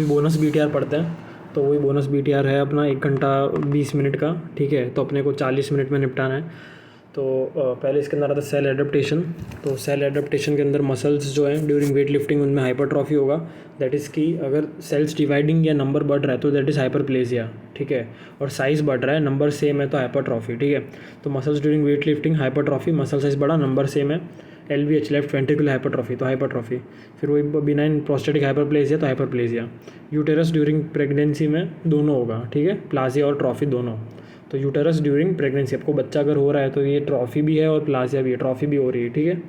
अभी bonus BTR पढ़ते हैं, तो वही बोनस BTR है अपना 1 घंटा 20 मिनट का, ठीक है। तो अपने को 40 मिनट में निपटाना है। तो पहले इसके अंदर आता है सेल एडेप्टेशन। तो सेल एडेप्टेशन के अंदर मसल्स जो हैं ड्यूरिंग वेट लिफ्टिंग उनमें हाइपरट्रॉफी होगा। दैट इज़ कि अगर सेल्स डिवाइडिंग या नंबर बढ़ रहा है तो दैट इज़ हाइपरप्लेजिया, ठीक है। और साइज़ बढ़ रहा है, नंबर सेम है तो हाइपरट्रॉफी, ठीक है। तो muscles during weight lifting hypertrophy, muscle size बढ़ा, नंबर सेम है, LVH लेफ्ट वेंट्रिकुलर हाइपरट्रॉफी तो हाइपरट्रॉफी। फिर वही बिनाइन प्रोस्टेटिक हाइपरप्लेजिया तो हाइपरप्लेजिया। यूटेरस ड्यूरिंग प्रेगनेंसी में दोनों होगा, ठीक है, प्लाजिया और ट्रॉफी दोनों। तो यूटेरस ड्यूरिंग प्रेगनेंसी, आपको बच्चा अगर हो रहा है तो ये ट्रॉफी भी है और प्लाजिया भी है, ट्रॉफी भी हो रही है, ठीक है।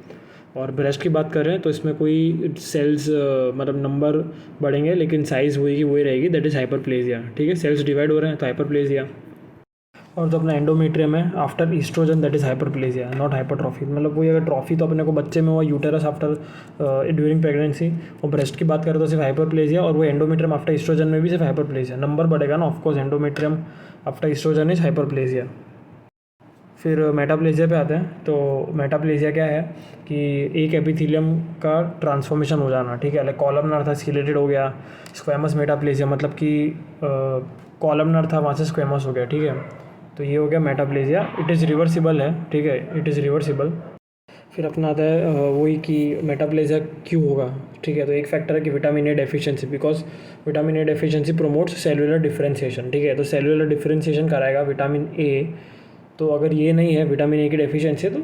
और ब्रेस्ट की बात कर रहे हैं तो इसमें कोई सेल्स मतलब नंबर बढ़ेंगे लेकिन साइज़ वही वही रहेगी, दैट इज़ हाइपरप्लेजिया, ठीक है। सेल्स डिवाइड हो रहे हैं तो हाइपरप्लेजिया। और जो अपना एंडोमेट्रियम है after oestrogen that is hyperplasia, not hypertrophy. मतलब वही अगर ट्रॉफी तो अपने को बच्चे में हुआ, यूटेरस आफ्टर ड्यूरिंग प्रेगनेंसी। और ब्रेस्ट की बात करें तो सिर्फ हाइपरप्लेजिया, और वो एंडोमेट्रियम आफ्टर ईस्ट्रोजन में भी सिर्फ हाइपरप्लेजिया। नंबर बढ़ेगा ना, of course endometrium after oestrogen is hyperplasia. फिर मेटाप्लेजिया पे आते हैं। तो मेटाप्लेजिया क्या है कि एक एपिथीलियम का ट्रांसफॉर्मेशन हो जाना, ठीक है। लाइक कॉलमनर था स्केलेटेड हो गया, स्क्वेमस मेटाप्लेजिया, मतलब कि कॉलमनर था वहाँ से स्क्वेमस हो गया, ठीक है। तो ये हो गया मेटाप्लेजिया। इट इज़ रिवर्सिबल है, ठीक है, इट इज़ रिवर्सिबल। फिर अपना आता है वही कि मेटाप्लेजिया क्यों होगा, ठीक है। तो एक फैक्टर है कि vitamin A deficiency, because vitamin A deficiency promotes cellular differentiation, ठीक है। तो सेलुलर डिफरेंशिएशन कराएगा विटामिन ए। तो अगर ये नहीं है, विटामिन ए की डेफिशिएंसी है, तो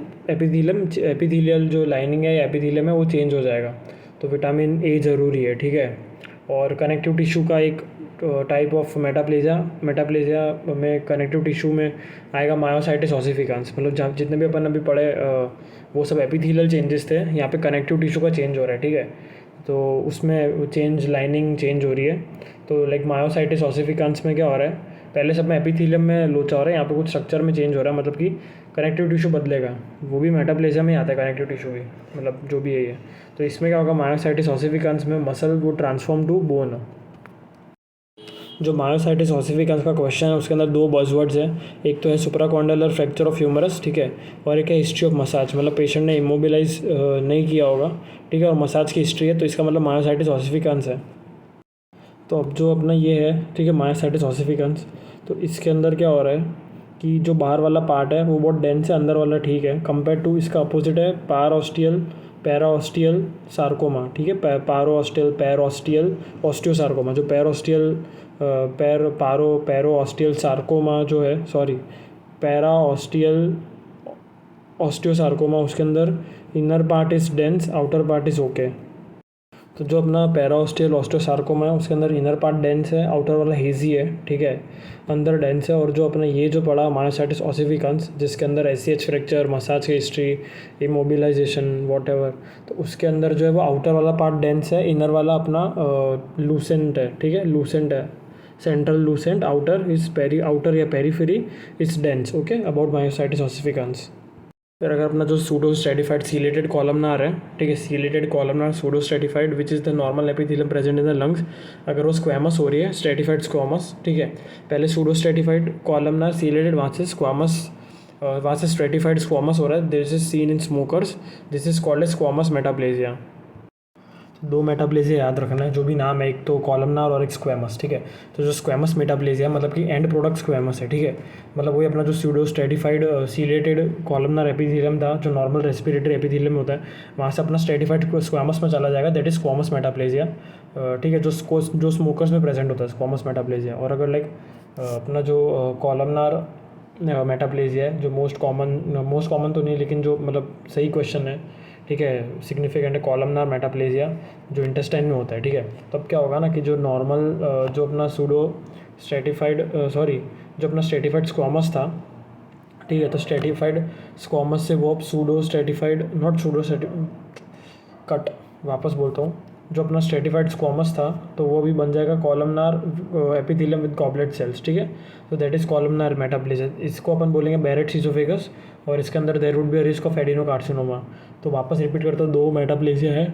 एपिथीलियल जो लाइनिंग है या एपिथीलियम है वो चेंज हो जाएगा। तो विटामिन ए ज़रूरी है, ठीक है। और कनेक्टिव टिश्यू का एक टाइप ऑफ मेटाप्लेजिया में कनेक्टिव टिश्यू में आएगा मायोसाइटिस ऑसिफिकेंस। मतलब जहाँ जितने भी अपन अभी पढ़े वो सब एपिथेलियल चेंजेस थे, यहाँ पे कनेक्टिव टिश्यू का चेंज हो रहा है, ठीक है। तो उसमें चेंज, लाइनिंग चेंज हो रही है। तो लाइक मायोसाइटिस ऑसिफिकेंस में क्या हो रहा है, पहले सब में एपिथेलियम में लोचा हो रहा है, यहाँ पे कुछ स्ट्रक्चर में चेंज हो रहा है, मतलब कि कनेक्टिव टिश्यू बदलेगा। वो भी मेटाप्लेजिया में ही आता है, कनेक्टिव टिश्यू भी, मतलब जो भी है ये। तो इसमें क्या होगा, मायोसाइटिस ऑसिफिकेंस में मसल वो ट्रांसफॉर्म टू बोन। जो मायोसाइटिस ऑसिफिकेंस का क्वेश्चन है उसके अंदर 2 बज़वर्ड्स हैं, एक तो है सुप्राकॉन्डलर फ्रैक्चर ऑफ ह्यूमरस, ठीक है, और एक है हिस्ट्री ऑफ मसाज, मतलब पेशेंट ने इमोबिलाइज नहीं किया होगा, ठीक है, और मसाज की हिस्ट्री है, तो इसका मतलब मायोसाइटिस ऑसिफिकेंस है। तो अब जो अपना ये है, ठीक है, मायोसाइटिस ऑसिफिकेंस, तो इसके अंदर क्या हो रहा है कि जो बाहर वाला पार्ट है वो बहुत डेंस है, अंदर वाला ठीक है, कंपेयर टू इसका अपोजिट है पैराऑस्टियल सार्कोमा, ठीक है, पैराऑस्टियल ऑस्टियोसार्कोमा। जो पैराऑस्टियल सार्कोमा जो है, सॉरी, पैराऑस्टियल ऑस्टियोसार्कोमा, उसके अंदर inner part is dense, outer part is okay. तो जो अपना पैराऑस्टियल ऑस्टियोसार्कोमा है उसके अंदर इनर पार्ट डेंस है, आउटर वाला हेजी है, ठीक है, अंदर डेंस है। और जो अपना ये जो पड़ा मायोसाइटिस ऑसिफिकेंस, जिसके अंदर SCH फ्रैक्चर, मसाज की हिस्ट्री, इमोबिलाइजेशन, वॉटएवर, तो उसके अंदर जो है वो आउटर वाला पार्ट डेंस है, इनर वाला अपना लूसेंट है, ठीक है, लूसेंट है, सेंट्रल लूसेंट, आउटर या periphery is dense, okay, about myositis ossificans. फिर अगर अपना जो सूडो स्ट्रेटिफाइड सीलेटेड कॉलमनार है, ठीक है, ciliated columnar pseudo stratified which is the normal epithelium present in the lungs, अगर वो स्क्वामस हो रही है, स्ट्रेटिफाइड स्क्वामस, ठीक है, पहले सूडो स्ट्रेटिफाइड कॉलमनार सीलेटेड, वहाँ से स्क्वामस, वहाँ से स्ट्रेटिफाइड स्क्वामस हो रहा है, this is seen in smokers, this is called as squamous metaplasia. 2 metaplasia याद रखना है, जो भी नाम है, एक तो कॉलमनार और एक स्क्वेमस, ठीक है। तो जो स्क्वेमस मेटाप्लेजिया मतलब कि एंड प्रोडक्ट स्क्वेमस है, ठीक है, मतलब वही अपना जो pseudo stratified ciliated columnar epithelium था, जो नॉर्मल रेस्पिरेटरी एपिथेलियम में होता है, वहाँ से अपना स्ट्रेटिफाइड स्क्वेमस में चला जाएगा, दैट इज स्क्वेमस मेटाप्लेजिया, ठीक है, जो स्मोकर्स में प्रेजेंट होता है स्क्वेमस मेटाप्लेजिया। और अगर लाइक अपना जो कॉलमनार मेटाप्लेजिया है, जो मोस्ट कॉमन तो नहीं, लेकिन जो मतलब सही क्वेश्चन है, ठीक है, सिग्निफिकेंट है, कॉलमनार मेटाप्लेजिया जो इंटेस्टाइन में होता है, ठीक है। तो अब क्या होगा ना कि जो नॉर्मल जो अपना सूडो स्ट्रेटिफाइड जो अपना स्ट्रेटिफाइड स्क्वामस था, ठीक है, तो स्ट्रेटिफाइड स्क्वामस से वो अब सूडो स्ट्रेटिफाइड कट वापस बोलता हूँ, जो अपना स्ट्रेटिफाइड स्क्वामस था तो वो भी बन जाएगा columnar epithelium with goblet cells, ठीक है। तो दैट इज़ कॉलमनार मेटाप्लेजिया, इसको अपन बोलेंगे बैरेट्स ईसोफेगस, और इसके अंदर there would be a risk of adenocarcinoma. तो वापस रिपीट करता हूँ, 2 मेटाप्लेजिया है,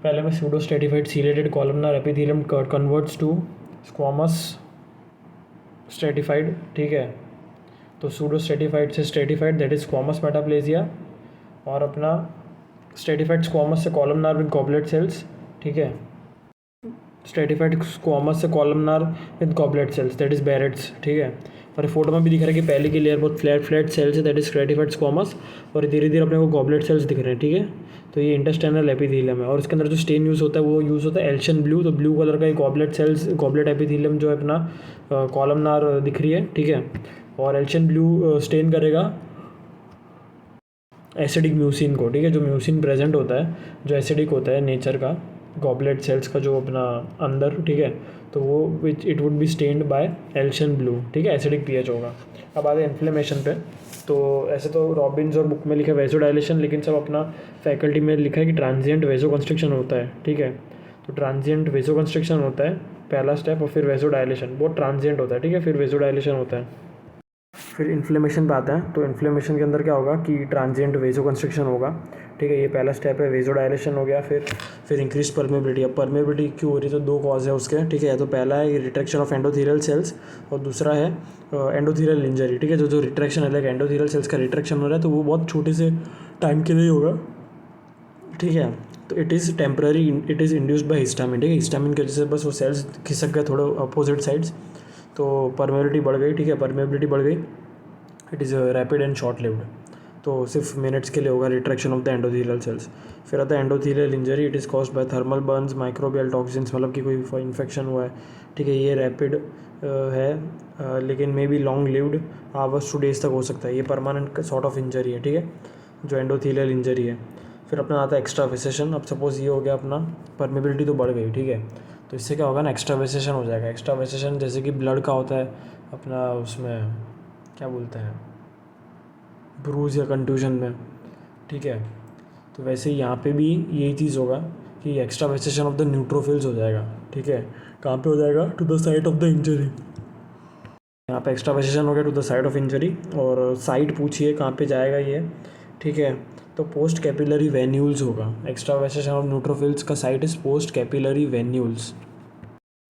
पहले में pseudo stratified ciliated columnar epithelium converts to squamous stratified, ठीक है। तो सूडो स्ट्रेटिफाइड से stratified that is squamous metaplasia, और अपना स्ट्रेटिफाइड स्क्वामस से कॉलमनार विद गॉबलेट सेल्स, ठीक है। स्ट्रेटिफाइड स्क्वामस से columnar with goblet cells that is Barrett's, ठीक है। और फोटो में भी दिख रहा है कि पहले की लेयर बहुत फ्लैट सेल्स है दैट इज स्ट्रेटिफाइड स्क्वामस, और धीरे धीरे अपने को गॉबलेट सेल्स दिख रहे हैं, ठीक है। तो ये इंटेस्टाइनल एपिथेलियम है, और इसके अंदर जो स्टेन यूज़ होता है वो यूज़ होता है एल्शियन ब्लू। तो ब्लू कलर का ये गॉबलेट सेल्स, गॉबलेट एपिथेलियम जो है अपना कॉलमनार दिख रही है, ठीक है। और एल्शियन ब्लू स्टेन करेगा एसिडिक म्यूसिन को, ठीक है। जो म्यूसिन प्रेजेंट होता है, जो एसिडिक होता है नेचर का, गॉबलेट सेल्स का जो अपना अंदर, ठीक है, तो वो which it would be stained by alcian blue, ठीक है, एसिडिक पीएच होगा। अब आते हैं इन्फ्लेमेशन पे। तो ऐसे तो रॉबिन्स और बुक में लिखा है वेजो डायलेशन, लेकिन सब अपना फैकल्टी में लिखा है कि ट्रांजिएंट वेजो कंस्ट्रक्शन होता है, ठीक है। तो ट्रांजिएंट वेजो कंस्ट्रक्शन होता है पहला स्टेप, और फिर वेजो डायलेशन, बहुत ट्रांजिएंट होता है, ठीक है, फिर वेजो डायलेशन होता है। फिर इन्फ्लेमेशन पे आते हैं। तो इन्फ्लेमेशन के अंदर क्या होगा कि ट्रांजिएंट वेजो कंस्ट्रक्शन होगा, ठीक है, ये पहला स्टेप है, वेजो डायलेशन हो गया। फिर इंक्रीज परमेबिलिटी। अब परमेबिलिटी क्यों हो रही है, तो दो कॉज है उसके, ठीक है। तो पहला है रिट्रैक्शन ऑफ एंडोथेलियल सेल्स, और दूसरा है एंडोथेलियल इंजरी, ठीक है। जो रिट्रैक्शन है, लाइक एंडोथेलियल सेल्स का रिट्रैक्शन हो रहा है, तो वो बहुत छोटे से टाइम के लिए होगा, ठीक है। तो it is temporary, it is induced by histamine, ठीक है। हिस्टामिन की वजह से बस वो सेल्स खिसक गए थोड़े अपोजिट साइड्स, तो परमेबिलिटी बढ़ गई, ठीक है, परमेबिलिटी बढ़ गई। It is rapid and short lived, तो सिर्फ मिनट्स के लिए होगा retraction of the endothelial cells. फिर आता है endothelial injury, it is caused by thermal Burns, microbial toxins, मतलब कि कोई इन्फेक्शन हुआ है, ठीक है। ये रैपिड है, लेकिन may be long lived, hours two days तक हो सकता है। ये परमानेंट सॉर्ट ऑफ इंजरी है, ठीक है, जो एंडोथेलियल इंजरी है। फिर अपना आता है एक्स्ट्रा वेसेशन। अब सपोज ये हो गया अपना, परमेबिलिटी तो बढ़ गई, ठीक है, तो इससे क्या होगा ना, एक्स्ट्रा वेसेशन हो जाएगा। एक्स्ट्रा वेसेशन जैसे कि ब्लड का होता है अपना, उसमें क्या बोलते हैं, ब्रूज या कंट्यूजन में, ठीक है। तो वैसे ही यहाँ पे भी यही चीज़ होगा कि extravasation of the neutrophils हो जाएगा, ठीक है। कहाँ पे हो जाएगा, to the site of the injury. यहाँ पे एक्स्ट्रा वेसेशन हो गया to the site of injury, और साइट पूछिए कहाँ पे जाएगा ये, ठीक है। तो पोस्ट कैपिलरी वेन्यूल्स होगा। एक्स्ट्रा वेसेशन ऑफ न्यूट्रोफिल्स का site is post capillary venules.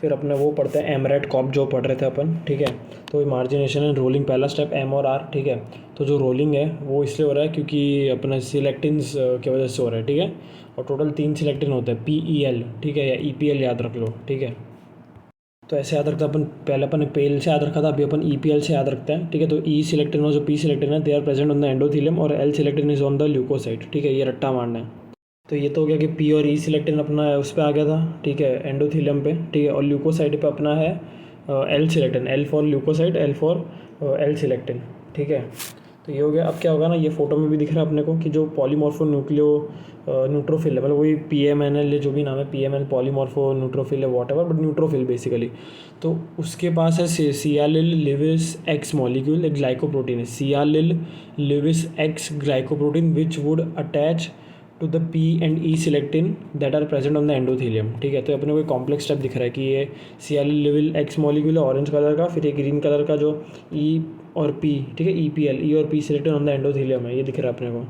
फिर अपने वो पढ़ते हैं एमरेट कॉप जो पढ़ रहे थे अपन, ठीक है। तो मार्जिनेशन एंड रोलिंग, पहला स्टेप एम और आर, ठीक है। तो जो रोलिंग है वो इसलिए हो रहा है क्योंकि अपना सिलेक्टिन्स की वजह से हो रहा है, ठीक है। और टोटल 3 सिलेक्टिन होते हैं, PEL, ठीक है, या EPL याद रख लो, ठीक है। तो ऐसे याद रखता अपन, पहले अपन पेल से याद रखा था, अभी अपन EPL से याद रखते हैं, ठीक है। तो E सिलेक्टिन और जो P सिलेक्टिन है, they are present on the endothelium, और L selectin is on the leukocyte, ठीक है। ये रट्टा मारना है। तो ये तो हो गया कि P और E सिलेक्टिन अपना उस पर आ गया था, ठीक है, एंडोथेलियम पे, ठीक है। और ल्यूकोसाइड पे अपना है L selectin, L for leukocyte, L for L selectin, ठीक है। तो ये हो गया। अब क्या होगा ना, ये फोटो में भी दिख रहा है अपने को कि जो पॉलीमॉर्फो न्यूट्रोफिल है, मतलब वही PMNL, जो भी नाम है, PML पॉलीमॉर्फो न्यूट्रोफिल है, whatever, but neutrophil basically. तो उसके पास है सियालिल लिविस एक्स मॉलिक्यूल, एक ग्लाइकोप्रोटीन है, sialyl Lewis X glycoprotein, which would attach to the P and E selectin that are present on the endothelium, ठीक है। तो अपने को एक कॉम्प्लेक्स स्टेप दिख रहा है कि ये सियालिल लिविल एक्स मॉलिक्यूल है ऑरेंज कलर का, फिर एक ग्रीन कलर का जो E और P, ठीक है, EPL, E और P selectin on the endothelium है, ये दिख रहा है अपने को।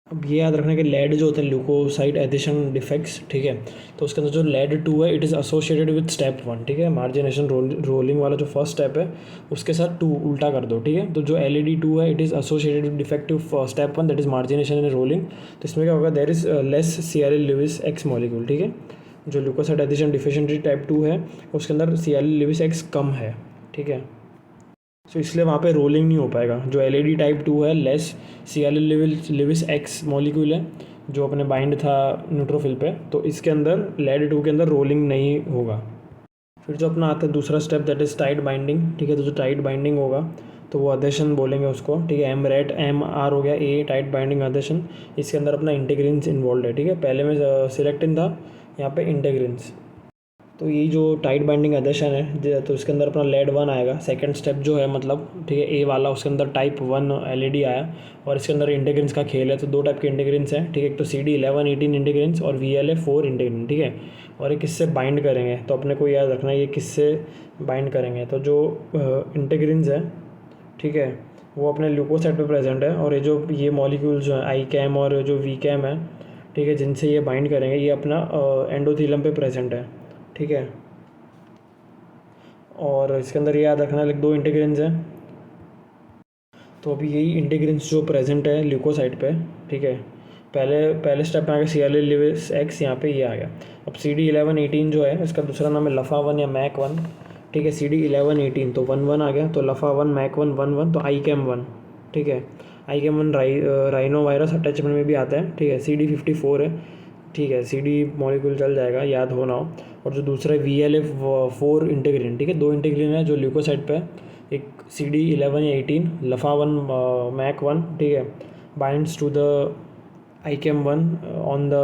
अब ये याद रखना कि लेड जो होता है ल्यूकोसाइड एडिशन डिफेक्ट्स, ठीक है। तो उसके अंदर जो लेड 2 है, it is associated with step 1, ठीक है। मार्जिनेशन रोलिंग वाला जो फर्स्ट स्टेप है उसके साथ 2 उल्टा कर दो, ठीक है। तो जो LED2 है, it is associated with defective step 1, that is margination and rolling. तो इसमें क्या होगा, there is less sialyl Lewis X molecule, ठीक है। जो ल्यूकोसाइड एडिशन डिफिशिएंसी टाइप 2 है उसके अंदर सियालिल लिविस एक्स कम है, ठीक है। तो इसलिए वहाँ पे रोलिंग नहीं हो पाएगा। जो LED टाइप 2 है, less sialyl Lewis X molecule है जो अपने बाइंड था न्यूट्रोफिल पे, तो इसके अंदर लेड 2 के अंदर रोलिंग नहीं होगा। फिर जो अपना आता है दूसरा step, that is tight binding, ठीक है। तो जो टाइट बाइंडिंग होगा तो वो अदेशन बोलेंगे उसको, ठीक है। MR हो गया, A टाइट बाइंडिंग अदेशन। इसके अंदर अपना इंटीग्रिन्स इन्वॉल्व है, ठीक है। पहले में सिलेक्टिन था, यहाँ पे इंटीग्रिन्स। तो ये जो टाइट बाइंडिंग एडिशन है, तो इसके अंदर अपना लेड 1 आएगा। सेकंड स्टेप जो है मतलब, ठीक है, A वाला, उसके अंदर टाइप 1 LED आया, और इसके अंदर इंटीग्रिन्स का खेल है। तो 2 टाइप के इंटीग्रिन्स हैं, ठीक है। एक तो CD11 18 इंटीग्रिन्स और VLA 4 इंटीग्रिन, ठीक है। और ये किससे बाइंड करेंगे, तो अपने को याद रखना है ये किससे बाइंड करेंगे। तो जो इंटीग्रिन्स है, ठीक है, वो अपने ल्यूकोसाइड पे प्रेजेंट है, और ये मॉलिक्यूल जो है ICAM और जो VCAM है, ठीक है, जिनसे ये बाइंड करेंगे, ये अपना एंडोथेलियम पे प्रेजेंट है, ठीक है। और इसके अंदर ये याद रखना है, 2 इंटीग्रिन्स हैं। तो अभी यही इंटीग्रिन्स जो प्रेजेंट है ल्यूकोसाइड पे, ठीक है, पहले स्टेप में आ गया CLL लिविस एक्स, यहाँ पे ये आ गया। अब CD1118 जो है इसका दूसरा नाम है लफा-1 या मैक-1, ठीक है। CD1118 तो 1-1 आ गया, तो लफा-1 मैक-1 1-1, तो ICAM1, ठीक है। ICAM1 राइनो वायरस अटैचमेंट में भी आता है, ठीक है। CD54 है, ठीक है। CD मॉलिक्यूल चल जाएगा, याद हो ना हो। और जो दूसरा है VLF4 इंटीग्रिन, ठीक है। 2 इंटीग्रिन है जो ल्यूकोसाइड पे है, एक CD11 या 18 लफा-1 मैक-1, ठीक है, binds to the ICAM1 on the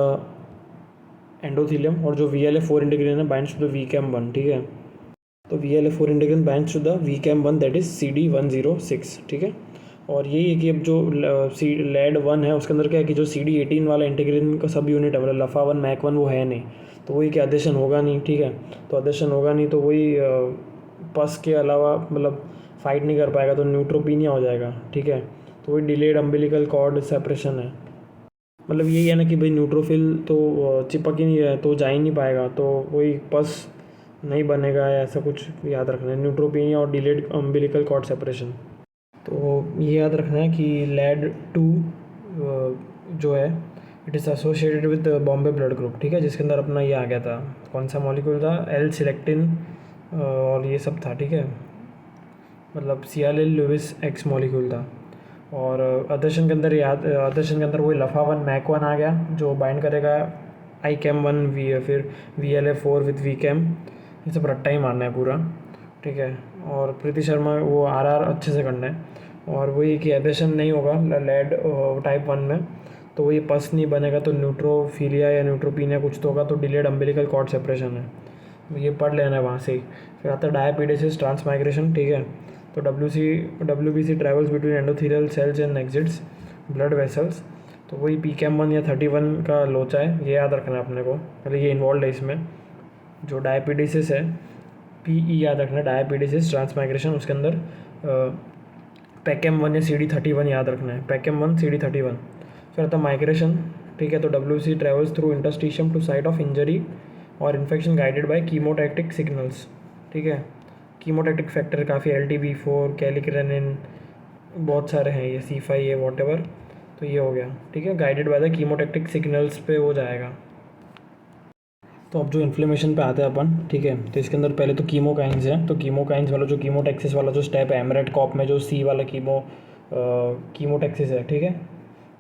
endothelium, और जो VLF4 इंटीग्रिन है बाइंड्स टू द VCAM1, ठीक है। तो VLF4 integrin binds to the VCAM1 that is CD106, ठीक है। और यही है कि अब जो LAD1 है उसके अंदर क्या है कि जो CD18 वाला इंटीग्रिन का सब यूनिट है, मतलब लफा-1 मैक-1 वो है नहीं, तो वही कि अडेशन होगा नहीं, ठीक है। तो अडेशन होगा नहीं तो वही पस के अलावा मतलब फाइट नहीं कर पाएगा, तो न्यूट्रोपीनिया हो जाएगा, ठीक है। तो वही डिलेड अम्बिलिकल कॉर्ड सेपरेशन है। मतलब यही है ना कि भाई न्यूट्रोफिल तो चिपक ही नहीं रहा है, तो जा ही नहीं पाएगा, तो वही पस नहीं बनेगा या ऐसा कुछ याद रखना है। न्यूट्रोपीनिया और डिलेड अम्बिलिकल कॉर्ड सेपरेशन, तो ये याद रखना है कि LAD2 जो है it is associated with Bombay blood group, ठीक है, जिसके अंदर अपना ये आ गया था, कौन सा मॉलिक्यूल था, L-सिलेक्टिन और ये सब था, ठीक है। मतलब CLL लुइस एक्स मॉलिक्यूल था। और अदर्शन के अंदर वही लफा-1 मैक-1 आ गया जो बाइंड करेगा ICAM1 फिर VLF4 विद VCAM, ये सब रट्टा ही मारना है पूरा, ठीक है। और प्रीति शर्मा वो RR अच्छे से करना है। और वही कि एडेशन नहीं होगा लेड टाइप 1 में, तो वही पस नहीं बनेगा, तो न्यूट्रोफिलिया या न्यूट्रोपीनिया कुछ तो होगा, तो डिलेड अम्बिलिकल कॉर्ड सेपरेशन है, ये पढ़ लेना है वहाँ से ही। फिर आता है डायपीडेसिस ट्रांसमाइग्रेशन, ठीक है। तो WBC travels between endothelial cells and exits blood vessels, तो वही PCAM1 या 31 का लोचा है, ये याद रखना है अपने को, मतलब ये इन्वॉल्व है इसमें। जो डायपीडेसिस है PE याद रखना है, डायपीडेसिस ट्रांसमाइग्रेशन, उसके अंदर PACAM1 या CD31 याद रखना है, PACAM1 CD31। फिर आता माइग्रेशन, ठीक है। तो WBC travels through interstitium to site of injury और infection guided by chemotactic signals, ठीक है। कीमोटैक्टिक फैक्टर काफ़ी LTB4, कैलिक्रेनिन, बहुत सारे हैं, ये C5A वॉटेवर, तो ये हो गया, ठीक है। गाइडेड बाय द कीमोटैक्टिक सिग्नल्स पे वो जाएगा। तो अब जो इन्फ्लेमेशन पे आते हैं अपन, ठीक है। तो इसके अंदर पहले तो कीमोकाइंस है, तो कीमोकाइंस वाला जो कीमोटैक्सिस वाला जो स्टेप है एमरेट कॉप में, जो C वाला कीमोटैक्सिस है, ठीक है,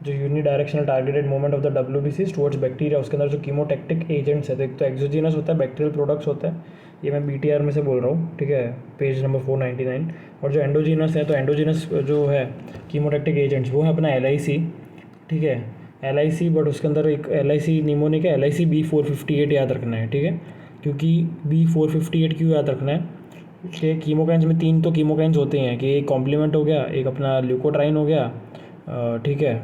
जो unidirectional targeted movement of the WBC towards bacteria, उसके अंदर जो कीमोटैक्टिक एजेंट्स है, तो एक तो एक्सोजीनस होता है, बैक्टीरियल प्रोडक्ट्स होता है, ये मैं BTR में से बोल रहा हूँ, ठीक है, पेज नंबर 499। और जो एंडोजीनस है, तो एंडोजीनस जो है कीमोटैक्टिक एजेंट्स वो है अपना LIC, ठीक है, LIC, बट उसके अंदर एक LIC निमोनिक है, LIC B458 याद रखना है, ठीक है। क्योंकि B458 क्यों याद रखना है कि कीमोकाइंस में 3 तो कीमोकाइंस होते हैं, कि एक कॉम्प्लीमेंट हो गया, एक अपना ल्यूकोट्राइन हो गया, ठीक है,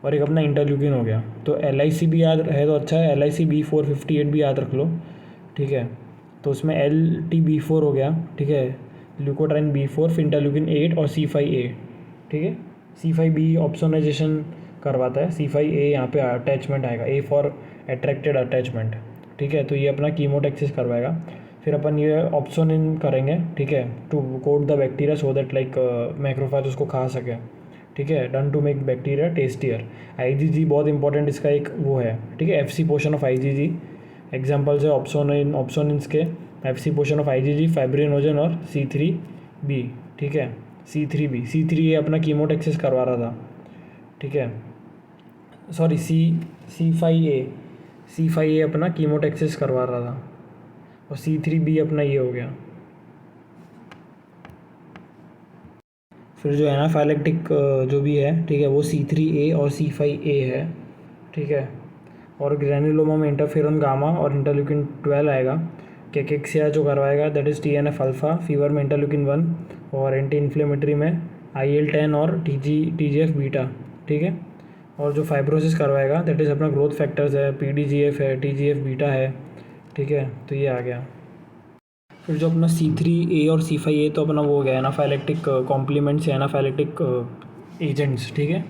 और एक अपना इंटरल्यूकिन हो गया। तो LIC भी याद है तो अच्छा है, LIC B458 भी याद रख लो, ठीक है। तो उसमें LTB4 हो गया, ठीक है, ल्यूकोट्राइन B4, फिर इंटरल्यूकिन 8 और C5A, ठीक है। C5B ऑप्सोनाइजेशन करवाता है, C5A यहाँ पे अटैचमेंट आएगा, A फॉर अट्रैक्टेड अटैचमेंट, ठीक है। तो ये अपना कीमोटैक्सिस करवाएगा। फिर अपन ये ऑप्सोनिन करेंगे, ठीक है, to coat the bacteria so that like macrophage उसको खा सके, ठीक है, done to make bacteria tastier. IgG बहुत इंपॉर्टेंट इसका एक वो है, ठीक है, FC portion of IgG। Examples है ऑप्सोनिन्स के, FC portion of IgG, fibrinogen और C3b, ठीक है, C3 ये अपना कीमोटैक्सिस करवा रहा था, ठीक है, सॉरी C5A अपना कीमोटैक्सिस करवा रहा था, और C3b अपना ये हो गया। फिर जो एनाफाइलेक्टिक जो भी है, ठीक है, वो C3A और C5A है, ठीक है। और ग्रैनुलोमा में इंटरफेरॉन गामा और इंटरल्यूकिन 12 आएगा। कैकेक्सिया जो करवाएगा that is TNF alpha, fever में इंटरल्यूकिन 1, और एंटी इन्फ्लेमेटरी में IL-10 और TGF बीटा, ठीक है। और जो फाइब्रोसिस करवाएगा दैट इज़ अपना ग्रोथ फैक्टर्स है, PDGF है, TGF बीटा है, ठीक है। तो ये आ गया। फिर जो अपना C3A और C5A तो अपना वो हो गया एनाफाइलेक्टिक कॉम्प्लीमेंट्स या एनाफाइलेक्टिक एजेंट्स, ठीक है।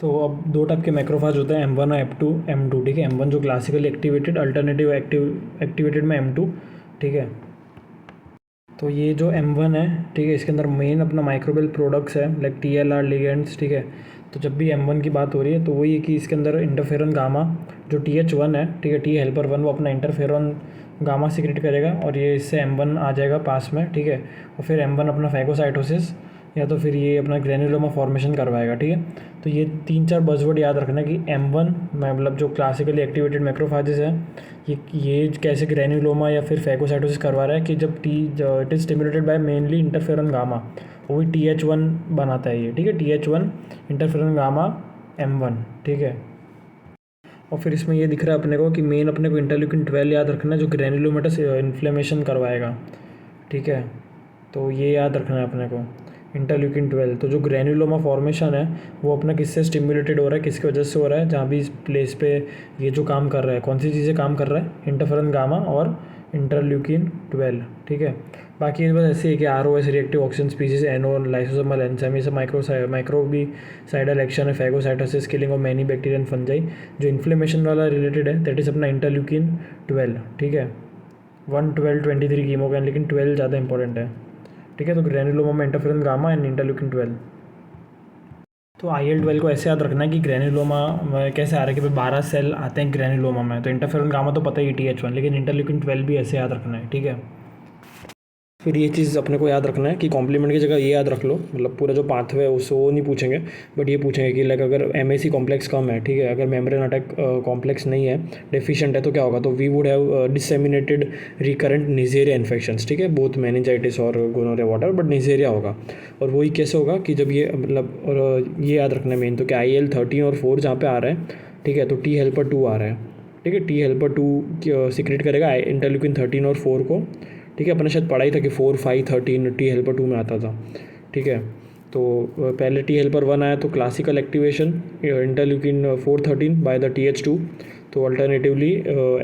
तो अब 2 टाइप के मैक्रोफाज होते हैं, M1 और M2, ठीक है। M1 जो क्लासिकली एक्टिवेटेड, अल्टरनेटिव एक्टिवेटेड में M2, ठीक है। तो ये जो M1 है, ठीक है, इसके अंदर मेन अपना माइक्रोबियल प्रोडक्ट्स है लाइक TLR लिगेंड्स, ठीक है। तो जब भी M1 की बात हो रही है तो वही है कि इसके अंदर इंटरफेरॉन गामा जो TH1 है, ठीक है, टी हेल्पर 1, वो अपना इंटरफेरॉन गामा सिक्रेट करेगा और ये इससे M1 आ जाएगा पास में, ठीक है। और फिर M1 अपना फैगोसाइटोसिस या तो फिर ये अपना ग्रेनुलोमा फॉर्मेशन करवाएगा, ठीक है। तो ये 3-4 बज़वर्ड याद रखना कि M1 मतलब जो क्लासिकली एक्टिवेटेड मैक्रोफेजेस है, ये कैसे ग्रेनुलोमा या फिर फैगोसाइटोसिस करवा रहा है कि जब it is stimulated by mainly interferon gamma, वही TH1 बनाता है ये, ठीक है, TH1 इंटरफेरॉन गामा M1, ठीक है। और फिर इसमें ये दिख रहा है अपने को कि मेन अपने को इंटरल्यूकिन 12 याद रखना है जो ग्रेनुलोमेटस इन्फ्लेमेशन करवाएगा, ठीक है। तो ये याद रखना है अपने को, इंटरल्यूकिन 12। तो जो ग्रेनुलोमा फॉर्मेशन है वो अपना किससे स्टिमुलेटेड हो रहा है, किसकी वजह से हो रहा है, जहाँ भी इस प्लेस पे ये जो काम कर रहा है, कौन सी चीज़ें काम कर रहा है, इंटरफेरॉन गामा और इंटरल्यूकिन 12, ठीक है। बाकी ये बस ऐसे ही है कि ROS reactive oxygen species, NO lysosomal enzyme, ये सब माइक्रोबीसाइडल एक्शन है, phagocytosis, killing of many bacteria and fungi. जो इन्फ्लेमेशन वाला रिलेटेड है दैट इज़ अपना इंटरल्यूकिन 12, ठीक है। 1, 12, 23 कीमोकैन, लेकिन 12 ज़्यादा इंपॉर्टेंट है, ठीक है। तो ग्रेनुलोमा में इंटरफेरॉन गामा एंड इंटरल्यूकिन 12। तो IL-12 को ऐसे याद रखना है कि ग्रेनुलोमा में कैसे आ रहा है कि भाई 12 सेल आते हैं ग्रेनुलोमा में, तो इंटरफेरॉन गामा तो पता ही TH1, लेकिन इंटरल्यूकिन 12 भी ऐसे याद रखना है, ठीक है। फिर ये चीज़ अपने को याद रखना है कि कॉम्प्लीमेंट की जगह ये याद रख लो, मतलब पूरा जो पाथवे है उससे वो नहीं पूछेंगे, बट ये पूछेंगे कि लाइक अगर MAC कॉम्प्लेक्स कम है, ठीक है, अगर मेम्ब्रेन अटैक कॉम्प्लेक्स नहीं है, डेफिशिएंट है, तो क्या होगा, तो we would have disseminated recurrent Neisseria infections, ठीक है, बोथ मेनिंजाइटिस और गोनोरिया वाटर, बट निजेरिया होगा। और वही कैसे होगा कि जब ये मतलब, और ये याद रखना है मेन तो कि IL-13 और 4 जहाँ पे आ रहा है, ठीक है, तो T हेल्पर 2 आ रहा है, ठीक है, T हेल्पर 2 सिक्रेट करेगा इंटरल्यूकिन 13 और 4 को, ठीक है। अपने शायद पढ़ा ही था कि 4, 5, 13 T हेल्पर 2 में आता था, ठीक है। तो पहले T हेल्पर 1 आया तो classical activation interleukin 4, 13 by the TH2, तो अल्टरनेटिवली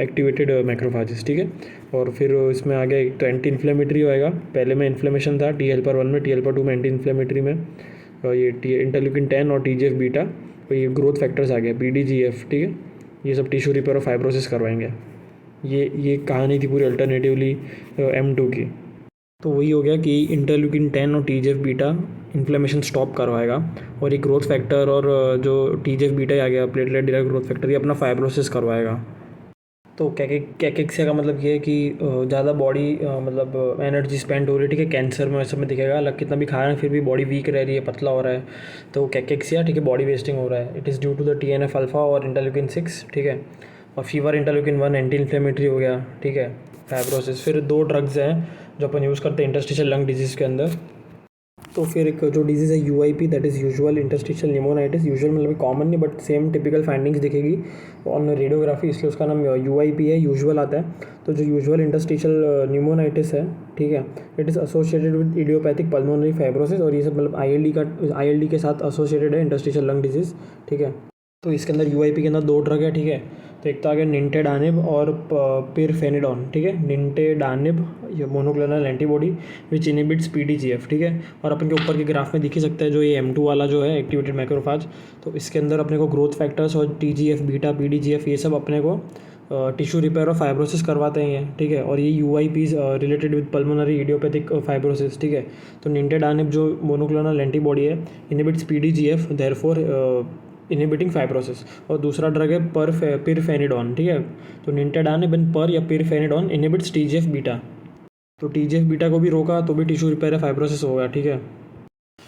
एक्टिवेटेड मैक्रोफेजेस, ठीक है। और फिर इसमें आ गया तो एंटी इन्फ्लेमेटरी होएगा, पहले में इन्फ्लेमेशन था T हेल्पर 1 में, T हेल्पर 2 में एंटी इन्फ्लेमेटरी में ये इंटरल्यूकिन 10 और TGF बीटा, तो ये ग्रोथ फैक्टर्स आ गए PDGF, ठीक है। ये सब टिश्यू रिपेयर और फाइब्रोसिस करवाएंगे। ये कहानी थी पूरी अल्टरनेटिवली M2 की। तो वही हो गया कि इंटरल्यूकिन 10 और TGF बीटा इन्फ्लेमेशन स्टॉप करवाएगा, और ये ग्रोथ फैक्टर और जो TGF बीटा आ गया प्लेटलेट डिराइव्ड ग्रोथ फैक्टर, ये अपना फाइब्रोसिस करवाएगा। तो कैकेक्सिया का मतलब ये है कि ज़्यादा बॉडी मतलब एनर्जी स्पेंड हो रही है, ठीक है, कैंसर में सब में दिखेगा, अलग कितना भी खा रहे हैं फिर भी बॉडी वीक रह रही है, पतला हो रहा है, तो कैकेक्सिया, ठीक है, बॉडी वेस्टिंग हो रहा है। It is due to the TNF alpha और इंटरल्यूकिन 6, ठीक है। और फीवर इंटरल्यूकिन 1 एंटी इन्फ्लेमेटरी हो गया, ठीक है, फाइब्रोसिस। फिर 2 ड्रग्स हैं जो अपन यूज़ करते हैं इंटरस्टिशियल लंग डिजीज़ के अंदर। तो फिर एक जो डिजीज़ है UIP, that is usual interstitial pneumonitis, usual मतलब कॉमन नहीं बट सेम टिपिकल फाइंडिंग्स दिखेगी ऑन रेडियोग्राफी, इसलिए उसका नाम UIP है, यूजुअल आता है। तो जो यूजुअल इंटरस्टिशियल निमोनाइटिस है, ठीक है, it is associated with idiopathic pulmonary fibrosis, और ये सब मतलब ILD के साथ एसोसिएटेड है इंटरस्टिशियल लंग डिजीज़, ठीक है। तो इसके अंदर UIP के अंदर 2 ड्रग है, ठीक है। तो एक तो आ गया निंटेडानिब और पिरफेनिडॉन, ठीक है। निंटेडानिब ये मोनोक्लोनल एंटीबॉडी विच इनहिबिट्स PDGF, ठीक है। और अपन के ऊपर के ग्राफ में दिख ही सकता है जो ये M2 वाला जो है एक्टिवेटेड मैक्रोफेज, तो इसके अंदर अपने को ग्रोथ फैक्टर्स और TGF बीटा PDGF ये सब अपने को टिश्यू रिपेयर और फाइब्रोसिस करवाते हैं, ठीक है। और ये UIPs related with pulmonary idiopathic fibrosis, ठीक है। तो निंटेडानिब जो मोनोक्लोनल एंटीबॉडी है inhibits PDGF, therefore inhibiting fibrosis. और दूसरा ड्रग है पिरफेनिडॉन, ठीक है। तो निंटेडानिब एंड पर या पिरफेनिडॉन इनहिबिट्स TGF बीटा, तो TGF बीटा को भी रोका तो भी टिश्यू रिपेयर या फाइब्रोसिस होगा, ठीक है।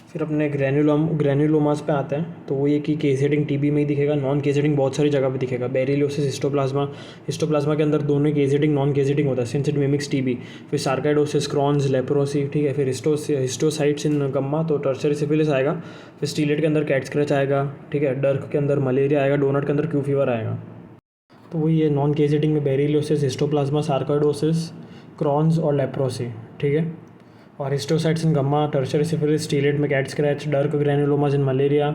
फिर अपने ग्रेनुलोमास पे आते हैं, तो वो ये कि केसेटिंग TB में ही दिखेगा, नॉन केसेटिंग बहुत सारी जगह पे दिखेगा, बेरिलियोसिस, हिस्टोप्लाज्मा के अंदर दोनों केसेटिंग नॉन केसेटिंग होता है सिंस इट मिमिक्स TB। फिर सार्काइडोसिस, क्रॉन्स, लेप्रोसी, ठीक है। फिर हिस्टोसाइट्स इन गम्मा, तो टर्शरी सिफिलिस आएगा। फिर स्टीलेट के अंदर कैट स्क्रैच आएगा, ठीक है। डर्क के अंदर मलेरिया आएगा, डोनट के अंदर क्यू फीवर आएगा। तो वही ये नॉन केसेटिंग में बेरिलियोसिस, हिस्टोप्लाज्मा, सार्काइडोसिस, क्रॉन्स और लेप्रोसी, ठीक है। और histiocytes in gumma, tertiary syphilis, stellate में cat scratch, dirk granulomas in malaria,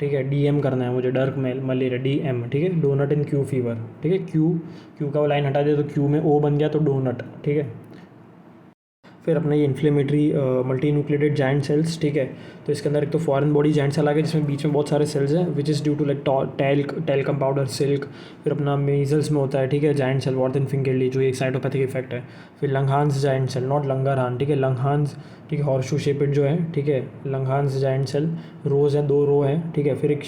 ठीक है। DM करना है मुझे, डर्क में मलेरिया DM, ठीक है। डोनट इन क्यू फीवर, ठीक है। क्यू का वो लाइन हटा दिया तो क्यू में O बन गया तो डोनट, ठीक है। फिर अपना ये inflammatory multinucleated giant cells, ठीक है। तो इसके अंदर एक तो फॉरेन बॉडी जाइंट सेल आ गया जिसमें बीच में बहुत सारे सेल्स हैं, which is due to like talc compound or silk. फिर अपना मीजल्स में होता है, ठीक है, जाइंट सेल वॉर्देनफिंकेली, जो एक साइटोपैथिक इफेक्ट है। फिर लंगहांस जाइंट सेल, नॉट लंगरहान, ठीक है, लंगहांस, ठीक है, हॉर्शू शेपेड जो है, ठीक है, लंगहांस जाइंट सेल। रोज है, 2 रो हैं, ठीक है। फिर एक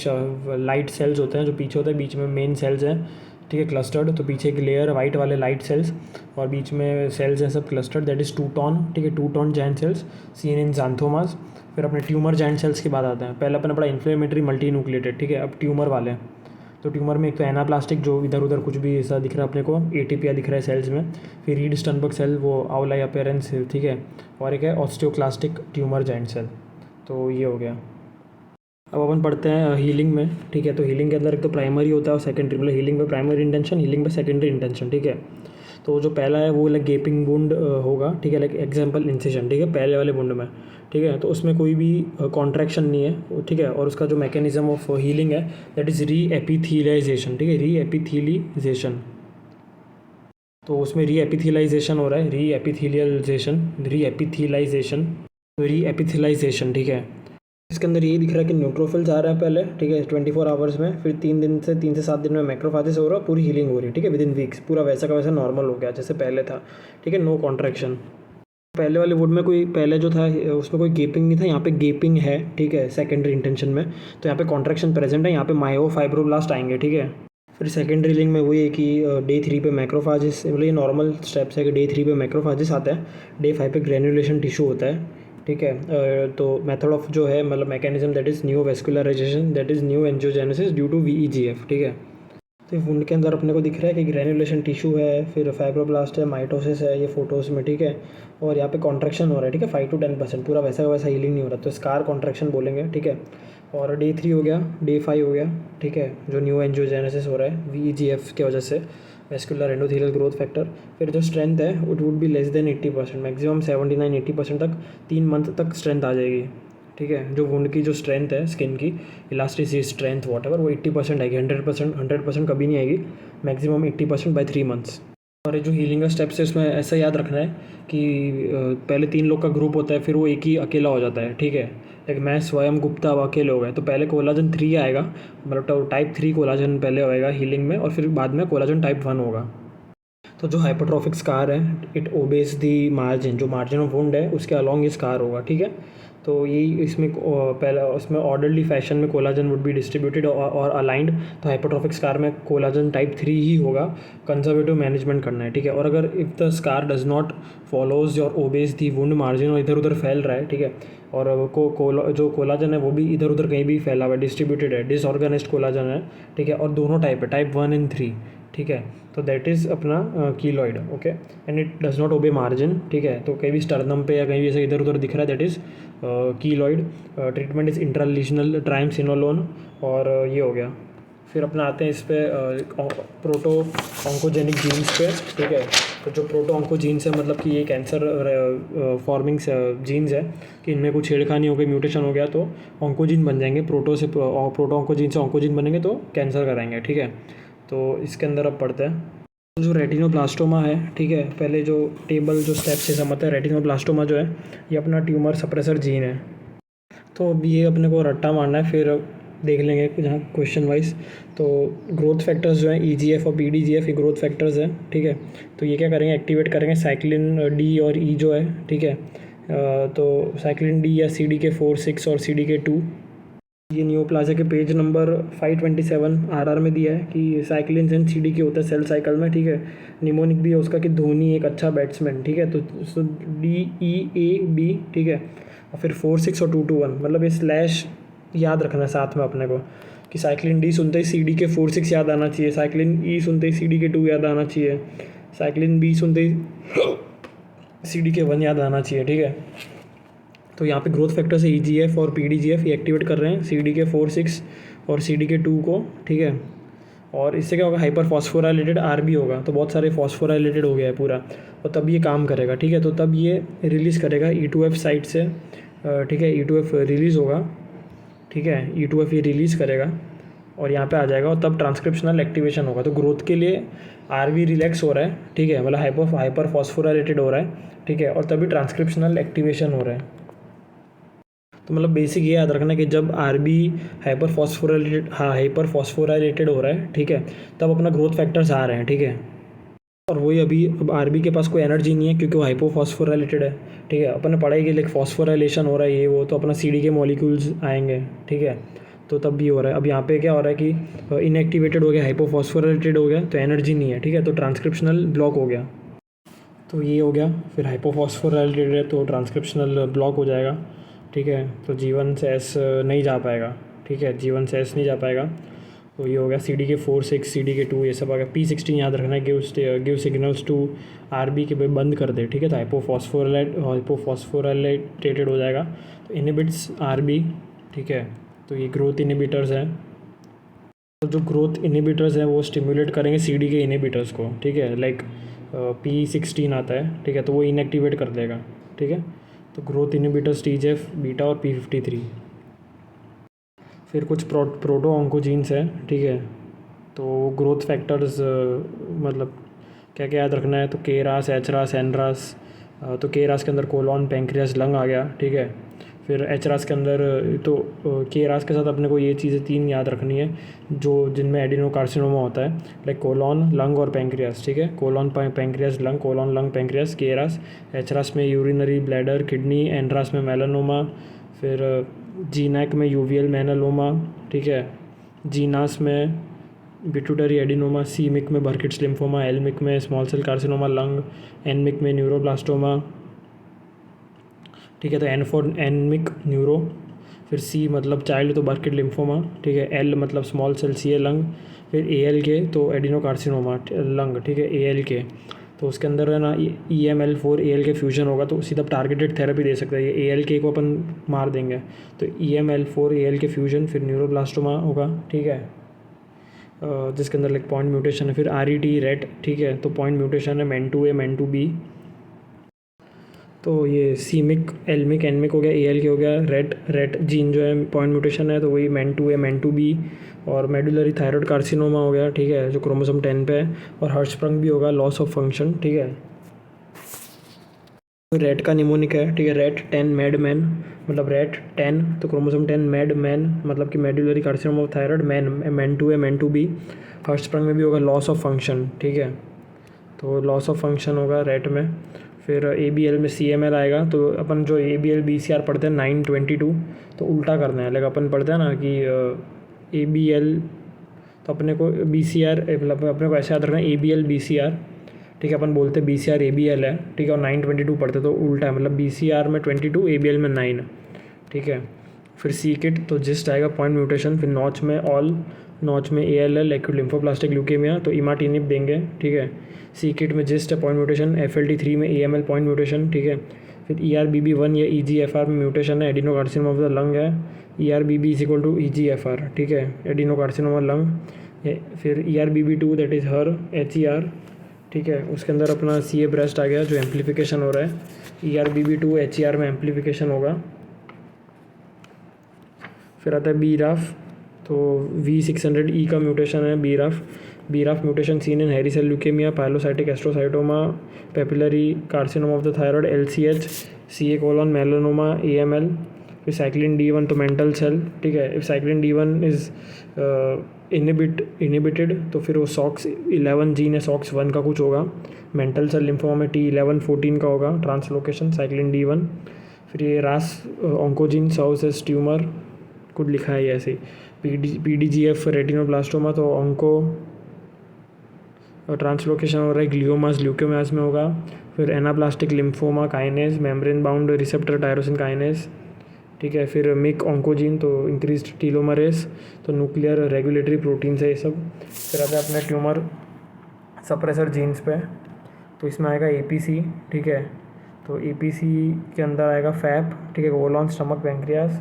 लाइट सेल्स होते हैं जो पीछे होते हैं, बीच में मेन सेल्स हैं, ठीक है, क्लस्टर्ड। तो पीछे एक लेयर वाइट वाले लाइट सेल्स और बीच में सेल्स हैं सब क्लस्टर्ड, दैट इज़ 2 टोन, ठीक है, 2 tone giant cells seen in xanthomas. फिर अपने ट्यूमर जाइंट सेल्स की बात आते हैं। पहले अपने पड़ा इन्फ्लेमेटरी मल्टी न्यूक्लिएटेड, ठीक है। अब ट्यूमर वाले हैं। तो ट्यूमर में एक तो एनाप्लास्टिक, जो इधर उधर कुछ भी ऐसा दिख रहा है अपने को, एटीपिया दिख रहा है सेल्स में। फिर रीड स्टनबर्ग सेल, वो आउलाई अपेरेंस, ठीक है। और एक है ऑस्टियोक्लास्टिक ट्यूमर जाइंट सेल। तो ये हो गया। अब अपन पढ़ते हैं हीलिंग में, ठीक है। तो हीलिंग के अंदर एक तो प्राइमरी होता है और सेकेंडरी, मतलब हीलिंग में प्राइमरी इंटेंशन, हीलिंग में सेकेंडरी इंटेंशन, ठीक है। तो जो पहला है वो लाइक गेपिंग वुंड होगा, ठीक है, लाइक एग्जांपल इंसिजन, ठीक है, पहले वाले वुंड में, ठीक है। तो उसमें कोई भी कॉन्ट्रैक्शन नहीं है, ठीक है। और उसका जो मैकेनिज्म ऑफ हीलिंग है दैट इज़ री एपिथीलाइजेशन, ठीक है, री एपिथीलाइजेशन। तो उसमें री एपिथीलाइजेशन हो रहा है, री एपिथीलियलाइजेशन, री एपिथीलाइजेशन, री एपिथीलाइजेशन, ठीक है। इसके अंदर ये दिख रहा है कि न्यूट्रोफिल्स आ रहे हैं पहले, ठीक है, 24 आवर्स में। फिर 3 से 7 दिन में मैक्रोफेजेस हो रहा है, पूरी हीलिंग हो रही है, ठीक है, विद इन वीक्स पूरा वैसा का वैसा नॉर्मल हो गया जैसे पहले था, ठीक है, नो कॉन्ट्रैक्शन। पहले वाले वुड में कोई पहले जो था उसमें कोई गेपिंग नहीं था, यहाँ पे गेपिंग है, ठीक है, सेकेंडरी इंटेंशन में। तो यहाँ पे कॉन्ट्रैक्शन प्रेजेंट है, यहाँ पे मायोफाइब्रोब्लास्ट आएंगे, ठीक है। फिर सेकेंडरी लिंग में वही है कि डे 3 पे मैक्रोफेजेस, मतलब ये नॉर्मल स्टेप्स है कि डे 3 पे मैक्रोफेजेस आता है, डे 5 पे ग्रेन्युलेशन टिश्यू होता है, ठीक है। तो मेथड ऑफ जो है, मतलब mechanism, that is new vascularization, that is new angiogenesis due to VEGF, ठीक है। तो वुंड के अंदर अपने को दिख रहा है कि ग्रेन्युलेशन टिश्यू है, फिर फाइब्रोब्लास्ट है, माइटोसिस है, ये फोटोज़ में, ठीक है। और यहाँ पे कॉन्ट्रैक्शन हो रहा है, ठीक है, 5 to 10%, पूरा वैसा का वैसा हीलिंग नहीं हो रहा, तो स्कार कॉन्ट्रैक्शन बोलेंगे, ठीक है। और डे 3 हो गया, डे 5 हो गया, ठीक है, जो न्यू एंजियोजेनेसिस हो रहा है VEGF की वजह से, वेस्कुलर एंडोथेलियल ग्रोथ फैक्टर। फिर जो स्ट्रेंथ है it would be less than 80%, maximum 79-80% तक 3 मंथ तक स्ट्रेंथ आ जाएगी, ठीक है। जो वुंड की जो स्ट्रेंथ है स्किन की, इलास्टिसिटी स्ट्रेंथ वॉट एवर, वो 80% आएगी, 100% कभी नहीं आएगी, मैक्सिमम 80% बाय 3 मंथ्स। और ये जो हीलिंग का स्टेप्स है उसमें ऐसा याद रखना है कि पहले 3 लोग का ग्रुप होता है, फिर वो एक ही अकेला हो जाता है, ठीक है। लाइक मैं स्वयं गुप्ता अब अकेले हो गए, तो पहले कोलाजन 3 आएगा, मतलब टाइप 3 कोलाजन पहले होएगा हीलिंग में, और फिर बाद में कोलाजन टाइप 1 होगा। तो जो हाइपरट्रॉफिक स्कार है इट ओबेज दी मार्जिन, जो मार्जिन ऑफ वुंड है उसके अलॉन्ग ये स्कार होगा, ठीक है। तो यही इसमें पहला उसमें ऑर्डरली फैशन में कोलाजन वुड बी डिस्ट्रीब्यूटेड और अलाइंड। तो हाइपरट्रॉफिक स्कार में कोलाजन टाइप 3 ही होगा, कंजर्वेटिव मैनेजमेंट करना है, ठीक है। और अगर if the scar does not follows your obeys the wound margin, और इधर उधर फैल रहा है, ठीक है, और जो कोलाजन है वो भी इधर उधर कहीं भी फैला हुआ है, डिस्ट्रीब्यूटेड है, डिसऑर्गेनाइज्ड कोलाजन है, ठीक है। और दोनों टाइप है, टाइप 1 and 3, ठीक है। तो दैट इज़ अपना keloid, okay, and it does not obey margin, ठीक है। तो कहीं भी स्टर्नम पे या कहीं भी ऐसे इधर उधर दिख रहा है, that is keloid. Treatment is intralesional triamcinolone, और ये हो गया। फिर अपना आते हैं इस पे प्रोटो ऑन्कोजेनिक जीन्स पे, ठीक है। तो जो प्रोटो ऑन्कोजीन्स है, मतलब कि ये कैंसर फॉर्मिंग जीन्स है कि इनमें कुछ छेड़खानी हो गई, म्यूटेशन हो गया तो ऑन्कोजीन बन जाएंगे, प्रोटो ऑन्कोजीन से ऑन्कोजीन बनेंगे तो कैंसर कराएंगे, ठीक है। तो इसके अंदर अब पढ़ते हैं जो रेटिनोब्लास्टोमा है, ठीक है। पहले जो टेबल जो स्टेप्स से समझते हैं, रेटिनोब्लास्टोमा जो है ये अपना ट्यूमर सप्रेसर जीन है। तो अब ये अपने को रट्टा मारना है, फिर देख लेंगे जहाँ क्वेश्चन वाइज। तो ग्रोथ फैक्टर्स जो हैं EGF और PDGF, ये ग्रोथ फैक्टर्स हैं, ठीक है। तो ये क्या करेंगे, एक्टिवेट करेंगे साइक्लिन D और E जो है, ठीक है। तो साइक्लिन D या CDK4, 6 और CDK2। ये न्यूप्लाजा के पेज नंबर 527 RR में दिया है कि साइक्लिन एंड CDK होता है सेल साइकिल में, ठीक है। निमोनिक भी है उसका कि धोनी एक अच्छा बैट्समैन, ठीक है। तो DEAB, ठीक है। और फिर 4, 6 और 2, 2, 1, मतलब ये स्लैश याद रखना है साथ में अपने को कि साइक्लिन D सुनते ही CDK4, 6 याद आना चाहिए, साइक्लिन E सुनते ही CDK2 याद आना चाहिए, साइक्लिन B सुनते ही CDK1 याद आना चाहिए, ठीक है। तो यहाँ पे ग्रोथ फैक्टर से EGF और PDGF ये एक्टिवेट कर रहे हैं CDK4, 6 और CDK2 को, ठीक है। और इससे क्या होगा, हाइपर फॉस्फोराइलेटेड RB होगा, तो बहुत सारे फॉस्फोराइलेटेड हो गया है पूरा, और तब ये काम करेगा, ठीक है। तो तब ये रिलीज़ करेगा E2F साइड से, ठीक है, E2F रिलीज़ होगा, ठीक है, E2F ये रिलीज़ करेगा, और यहाँ पे आ जाएगा और तब ट्रांसक्रिप्शनल एक्टिवेशन होगा। तो ग्रोथ के लिए आरबी रिलैक्स हो रहा है, ठीक है, मतलब हाइपर फॉस्फोराइलेटेड हो रहा है, ठीक है, और तभी ट्रांसक्रिप्शनल एक्टिवेशन हो रहा है। तो मतलब बेसिक ये याद रखना कि जब आरबी हाइपर फॉस्फोराइलेटेड हो रहा है, ठीक है, तब अपना ग्रोथ फैक्टर्स आ रहे हैं, ठीक है। और वही अभी अब आरबी के पास कोई एनर्जी नहीं है क्योंकि वो हाइपोफॉस्फोराइलेटेड है, ठीक है। अपन ने पढ़ाई की लाइक फॉस्फोराइलेशन हो रहा है ये वो, तो अपना सी डी के मॉलिक्यूल्स आएंगे, ठीक है। तो तब भी हो रहा है। अब यहाँ पे क्या हो रहा है कि इनएक्टिवेटेड हो गया, हाइपोफॉस्फोराइलेटेड हो गया, तो एनर्जी नहीं है, ठीक है, तो ट्रांसक्रिप्शनल ब्लॉक हो गया। तो ये हो गया। फिर हाइपोफॉस्फोराइलेटेड है तो ट्रांसक्रिप्शनल ब्लॉक हो जाएगा, ठीक है। तो जीवन से एस नहीं जा पाएगा, ठीक है, जीवन से एस नहीं जा पाएगा। तो ये हो गया सी डी के 4, 6, सी डी के 2, ये सब आ गया। P16 याद रखना है, गिव सिग्नल्स टू आरबी के भाई बंद कर दे, ठीक है। तो हाइपोफॉस्फोराइलेटेड हो जाएगा, तो इनिबिट्स आरबी, ठीक है। तो ये ग्रोथ इनिबिटर्स हैं। तो जो ग्रोथ इनिबिटर्स हैं वो स्टिमुलेट करेंगे सी डी के इनिबिटर्स को, ठीक है। लाइक P16 आता है, ठीक है, तो वो इनएक्टिवेट कर देगा, ठीक है। तो ग्रोथ इनिबिटर्स TGF बीटा और P53। फिर कुछ प्रोटो ऑन्कोजीन्स हैं, ठीक है। तो ग्रोथ फैक्टर्स मतलब क्या क्या याद रखना है, तो KRAS, HRAS, NRAS। तो KRAS के अंदर कोलॉन, पैंक्रियास, लंग आ गया, ठीक है। फिर HRAS के अंदर तो KRAS के साथ अपने को ये चीज़ें 3 याद रखनी है जो जिनमें एडिनोकार्सिनोमा होता है, लाइक कोलॉन, लंग और पैंक्रियास, ठीक है। Colon, pancreas, lung, colon, lung, pancreas, KRAS। HRAS में यूरिनरी ब्लैडर, किडनी। NRAS में मेलानोमा। फिर जीनैक में यूवियल मेलानोमा, ठीक है। जीनास में पिट्यूटरी एडिनोमा। CMYC में बर्किट्स लिम्फोमा। LMYC में small cell carcinoma lung. NMYC में न्यूरोब्लास्टोमा, ठीक है। तो N फॉर NMYC न्यूरो। फिर C मतलब चाइल्ड, तो बर्किट लिम्फोमा, ठीक है। L मतलब स्मॉल सेल CA लंग। फिर ALK तो एडिनोकार्सिनोमा लंग, ठीक है, ALK। तो उसके अंदर है ना EML4 ALK फ्यूजन होगा, तो सीधा टारगेटेड थेरेपी दे सकता है। ये ALK को अपन मार देंगे, तो EML4 ALK फ्यूजन। फिर न्यूरोब्लास्टोमा होगा, ठीक है, जिसके अंदर लाइक पॉइंट म्यूटेशन है। फिर RET, ठीक है, तो पॉइंट म्यूटेशन है MEN2A MEN2B। तो ये CMYC, LMYC, NMYC हो गया, ALK हो गया। रेट जीन जो है पॉइंट म्यूटेशन है, तो वही MEN2A MEN2B। और मेडुलरी थायराइड कार्सिनोमा हो गया, ठीक है, जो क्रोमोसोम 10 पे है। और हर्ट्सप्रंग भी होगा, लॉस ऑफ फंक्शन, ठीक है। रेट का निमोनिक है, ठीक है, RET10 मैडमैन, मतलब RET10 तो क्रोमोसोम 10 मैडमैन, मतलब कि medullary carcinoma of thyroid. MEN2A MEN2B। हर्ट्सप्रंग में भी होगा लॉस ऑफ फंक्शन, ठीक है। तो लॉस ऑफ फंक्शन होगा रेट में। फिर ABL में CML आएगा। तो अपन जो ABL BCR पढ़ते हैं 922, तो उल्टा करना है। लाइक अपन पढ़ते हैं ना कि ABL, तो अपने को BCR मतलब अपने को ऐसे याद रखना है ABL BCR, ठीक है। अपन बोलते हैं BCR ABL है, ठीक है, और 922 पढ़ते तो उल्टा है, मतलब BCR में 22, ABL में 9, ठीक है। फिर C किट तो जिस्ट आएगा, पॉइंट म्यूटेशन। फिर नॉच में नॉच में ALL एक्यूट लिम्फोब्लास्टिक ल्यूकेमिया, तो इमाटिनिब देंगे, ठीक है। C किट में जिस्ट है, पॉइंट म्यूटेशन। FLT3 में AML पॉइंट म्यूटेशन, ठीक है। फिर ERBB1 या EGFR में म्यूटेशन है, एडिनोकार्सिनोमा ऑफ द लंग है। ERBB is equal to EGFR, ठीक है, एडिनोकार्सिनोमा लंग। फिर ERBB2 that is her HER, ठीक है, उसके अंदर अपना CA ब्रेस्ट आ गया जो एम्प्लीफिकेशन हो रहा है। ERBB2 HER में एम्प्लीफिकेशन होगा। फिर आता है BRAF, तो V600E का म्यूटेशन है BRAF mutation seen in hairy cell leukaemia, pilocytic astrocytoma, papillary carcinoma of the thyroid, LCH, CA colon, melanoma, AML। फिर साइक्लिन D1 तो मेंटल सेल, ठीक है। If cyclin D1 is inhibited तो फिर वो SOX11 जीन है, SOX1 का कुछ होगा। मेंटल सेल लिम्फोमा में T11-14 का होगा ट्रांसलोकेशन, साइक्लिन D1। फिर ये RAS ऑन्कोजीन साउसेस ट्यूमर कुछ लिखा है ऐसे। PDGF रेटिनोब्लास्टोमा तो ऑन्को ट्रांसलोकेशन हो रहा है, ग्लियोमास ल्यूकेमास में होगा। फिर anaplastic lymphoma kinase, membrane bound receptor tyrosine kinase, ठीक है। फिर मिक ऑन्कोजीन तो इंक्रीज टीलोमरेस, तो न्यूक्लियर रेगुलेटरी प्रोटीन्स है ये सब। फिर आता है अपने ट्यूमर सप्रेसर जीन्स पे, तो इसमें आएगा APC, ठीक है। तो APC के अंदर आएगा FAP, ठीक है, कोलॉन, स्टमक, पैंक्रियास।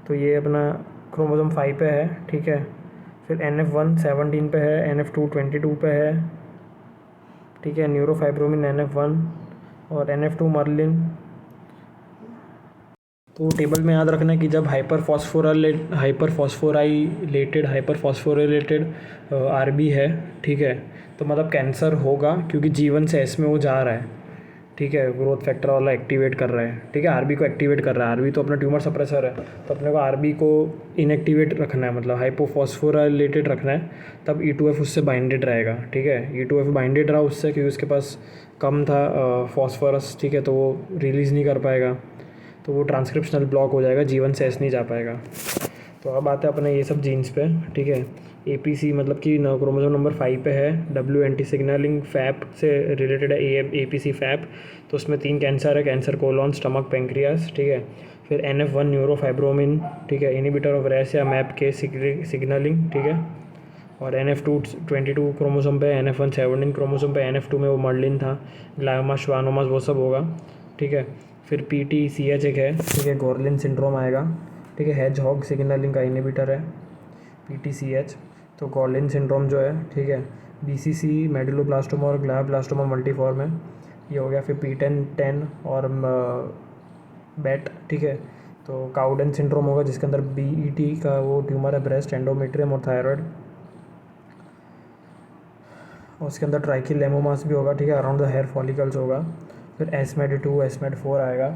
तो ये अपना क्रोमोसोम 5 पे है, ठीक है। फिर NF1 17 पे है, NF2 22 पे है, ठीक है, न्यूरोफाइब्रोमिन NF1 और NF2 मर्लिन। तो टेबल में याद रखना है कि जब हाइपर फॉस्फोराइलेटेड आरबी है, ठीक है, तो मतलब कैंसर होगा, क्योंकि जीवन से एस में वो जा रहा है, ठीक है, ग्रोथ फैक्टर वाला एक्टिवेट कर रहा है, ठीक है, आरबी को एक्टिवेट कर रहा है। आरबी तो अपना ट्यूमर सप्रेसर है, तो अपने को आरबी को इनएक्टिवेट रखना है, मतलब हाइपोफॉस्फोराइलेटेड रखना है, तब E2F उससे बाइंडेड रहेगा, ठीक है। E2F बाइंडेड रहा उससे क्योंकि उसके पास कम था फॉस्फोरस, ठीक है, तो वो रिलीज़ नहीं कर पाएगा, तो वो ट्रांसक्रिप्शनल ब्लॉक हो जाएगा, जीवन से एस नहीं जा पाएगा। तो अब आते हैं अपने ये सब जीन्स पे, ठीक है। APC मतलब कि क्रोमोसोम नंबर 5 पे है, WNT सिग्नलिंग फैप से रिलेटेड है, APC फैप। तो उसमें 3 कैंसर है, कैंसर कोलॉन, स्टमक, पेंक्रियास, ठीक है। फिर NF1 न्यूरोफाइब्रोमिन, ठीक है, इनिबिटर ऑफ रेस या मैप के सिग्नलिंग, ठीक है। और NF2 22 क्रोमोसोम पे, NF1 17 क्रोमोसोम पे, NF2 में वो मर्लिन था, ग्लायोमास, श्वानोमास, वो सब होगा, ठीक है। फिर PTCH एक है, ठीक है, गोर्लिन सिंड्रोम आएगा, ठीक है, हेज-हॉग सिग्नलिंग का इनिबिटर है PTCH। तो गोर्लिन सिंड्रोम जो है, ठीक है, BCC मेडुलोब्लास्टोमा और ग्लायोब्लास्टोमा मल्टीफॉर्म है, ये हो गया। फिर P10 और बैट, ठीक है। तो काउडन सिंड्रोम होगा जिसके अंदर BET का वो ट्यूमर है, ब्रेस्ट, एंडोमेट्रियम और थायराइड, और उसके अंदर ट्राइकिलेमोमास भी होगा, ठीक है, अराउंड द हेयर फॉलिकल्स होगा। फिर SMAD2 SMAD4 आएगा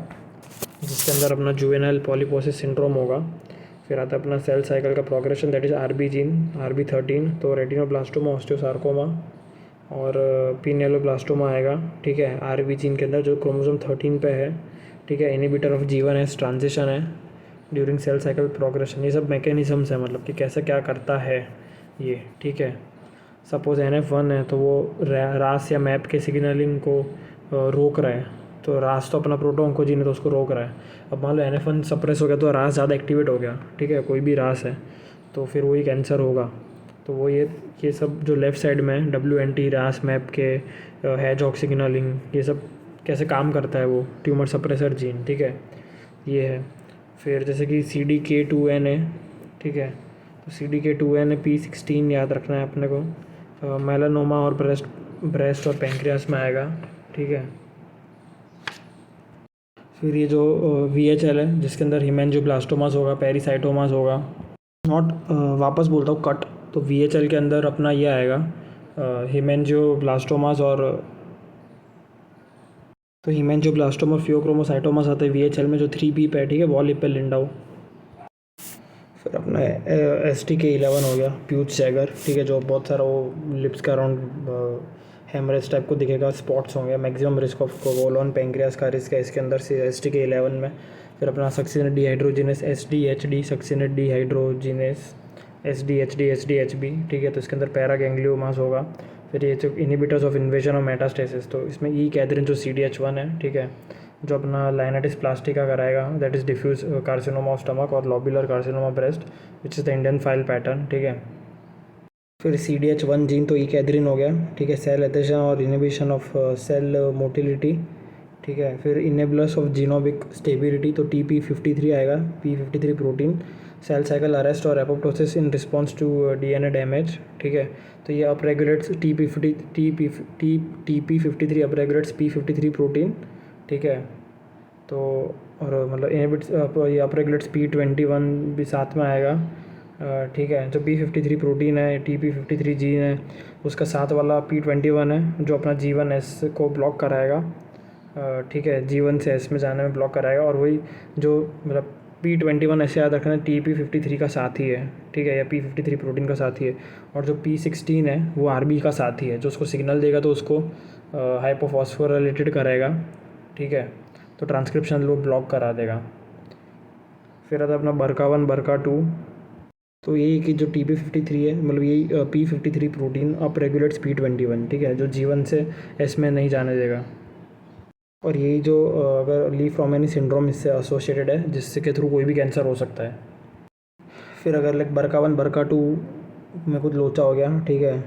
जिसके अंदर अपना जुवेनाइल पॉलीपोसिस सिंड्रोम होगा। फिर आता है अपना सेल साइकिल का progression, that is RB gene, RB13, तो रेटिनोब्लास्टोमा, ऑस्टियोसार्कोमा और पिनेलोब्लास्टोमा आएगा, ठीक है, RB जीन के अंदर जो क्रोमोसोम 13 पे है, ठीक है। इनिबिटर ऑफ G1S ट्रांजिशन है ड्यूरिंग सेल साइकिल प्रोग्रेशन। ये सब मैकेनिज़म्स है, मतलब कि कैसे क्या करता है ये, ठीक है। सपोज NF1 है तो वो रास या मैप के सिग्नलिंग को रोक रहा है, तो रास तो अपना प्रोटोन को जीन है तो उसको रोक रहा है। अब मान लो NF1 सप्रेस हो गया तो रास ज़्यादा एक्टिवेट हो गया, ठीक है, कोई भी रास है, तो फिर वही कैंसर होगा। तो वो ये सब जो लेफ़्ट साइड में WNT, रास, मैप के, हेज-हॉग सिग्नलिंग, ये सब कैसे काम करता है वो ट्यूमर सप्रेसर जीन, ठीक है, ये है। फिर जैसे कि CDK2N है, ठीक है, तो CDK2N P16 याद रखना है अपने को। मेलानोमा और ब्रेस्ट और पेंक्रियास में आएगा, ठीक है। फिर ये जो VHL है जिसके अंदर हिमेंजियोब्लास्टोमास होगा, पेरिसाइटोमास होगा, नॉट, वापस बोलता हूँ, कट। तो VHL के अंदर अपना ये आएगा हिमेंजियोब्लास्टोमास और तो हिमेंजियोब्लास्टोमा और फियोक्रोमोसाइटोमास आते हैं VHL में, जो 3P पे है, ठीक है, वॉल लिपेल लिंडाउ। फिर अपना STK11 हो गया, प्यूच जैगर, ठीक है, जो बहुत सारा वो लिप्स का अराउंड हेमरेज टाइप को दिखेगा, स्पॉट्स होंगे, maximum risk of colon pancreas का रिस्क है इसके अंदर से STK11 में। फिर अपना succinate dehydrogenase SDHD, succinate dehydrogenase SDHD, ठीक है, तो इसके अंदर पैरागैंग्लियोमास होगा। फिर ये जो इनिबिटर्स ऑफ इन्वेजन और मेटास्टेसिस, तो इसमें कैथरीन जो CDH1 है, ठीक है, जो अपना लाइनाइटिस प्लास्टिका कराएगा, that is diffuse carcinoma of stomach और lobular carcinoma breast, which is the Indian file pattern, ठीक है। फिर CDH1 जीन तो कैथरीन हो गया, ठीक है, सेल एथेशन और इनिबिशन ऑफ सेल मोटिलिटी, ठीक है। फिर इनेबलर्स ऑफ जीनोमिक स्टेबिलिटी, तो TP53 आएगा, P53 protein, cell cycle arrest और apoptosis in response to DNA damage, ठीक है। तो ये up regulates TP53 up regulates P53 protein, ठीक है। तो और मतलब इनहिबिट्स ये अप रेगुलेट्स P21 भी साथ में आएगा, ठीक है। जो P53 प्रोटीन है, TP53 जीन है, उसका साथ वाला P21 है जो अपना G1S को ब्लॉक कराएगा, ठीक है, G1 से S में जाने में ब्लॉक कराएगा। और वही जो मतलब P21 ऐसे याद रखना, TP53 का साथी है, ठीक है, या P53 प्रोटीन का साथी है। और जो P16 है वो RB का साथी है, जो उसको सिग्नल देगा तो उसको हाइपोफॉस्फोराइलेटेड करेगा, ठीक है, तो ट्रांसक्रिप्शन लो ब्लॉक करा देगा। फिर आता है अपना BRCA1 BRCA2, तो यही कि जो TP53 है, मतलब यही P53 protein up regulates P21, ठीक है, जो G1 से S में नहीं जाने देगा। और यही जो अगर ली फ्रॉमेनी सिंड्रोम इससे एसोसिएटेड है, जिससे के थ्रू कोई भी कैंसर हो सकता है। फिर अगर लाइक BRCA1 BRCA2 में कुछ लोचा हो गया, ठीक है,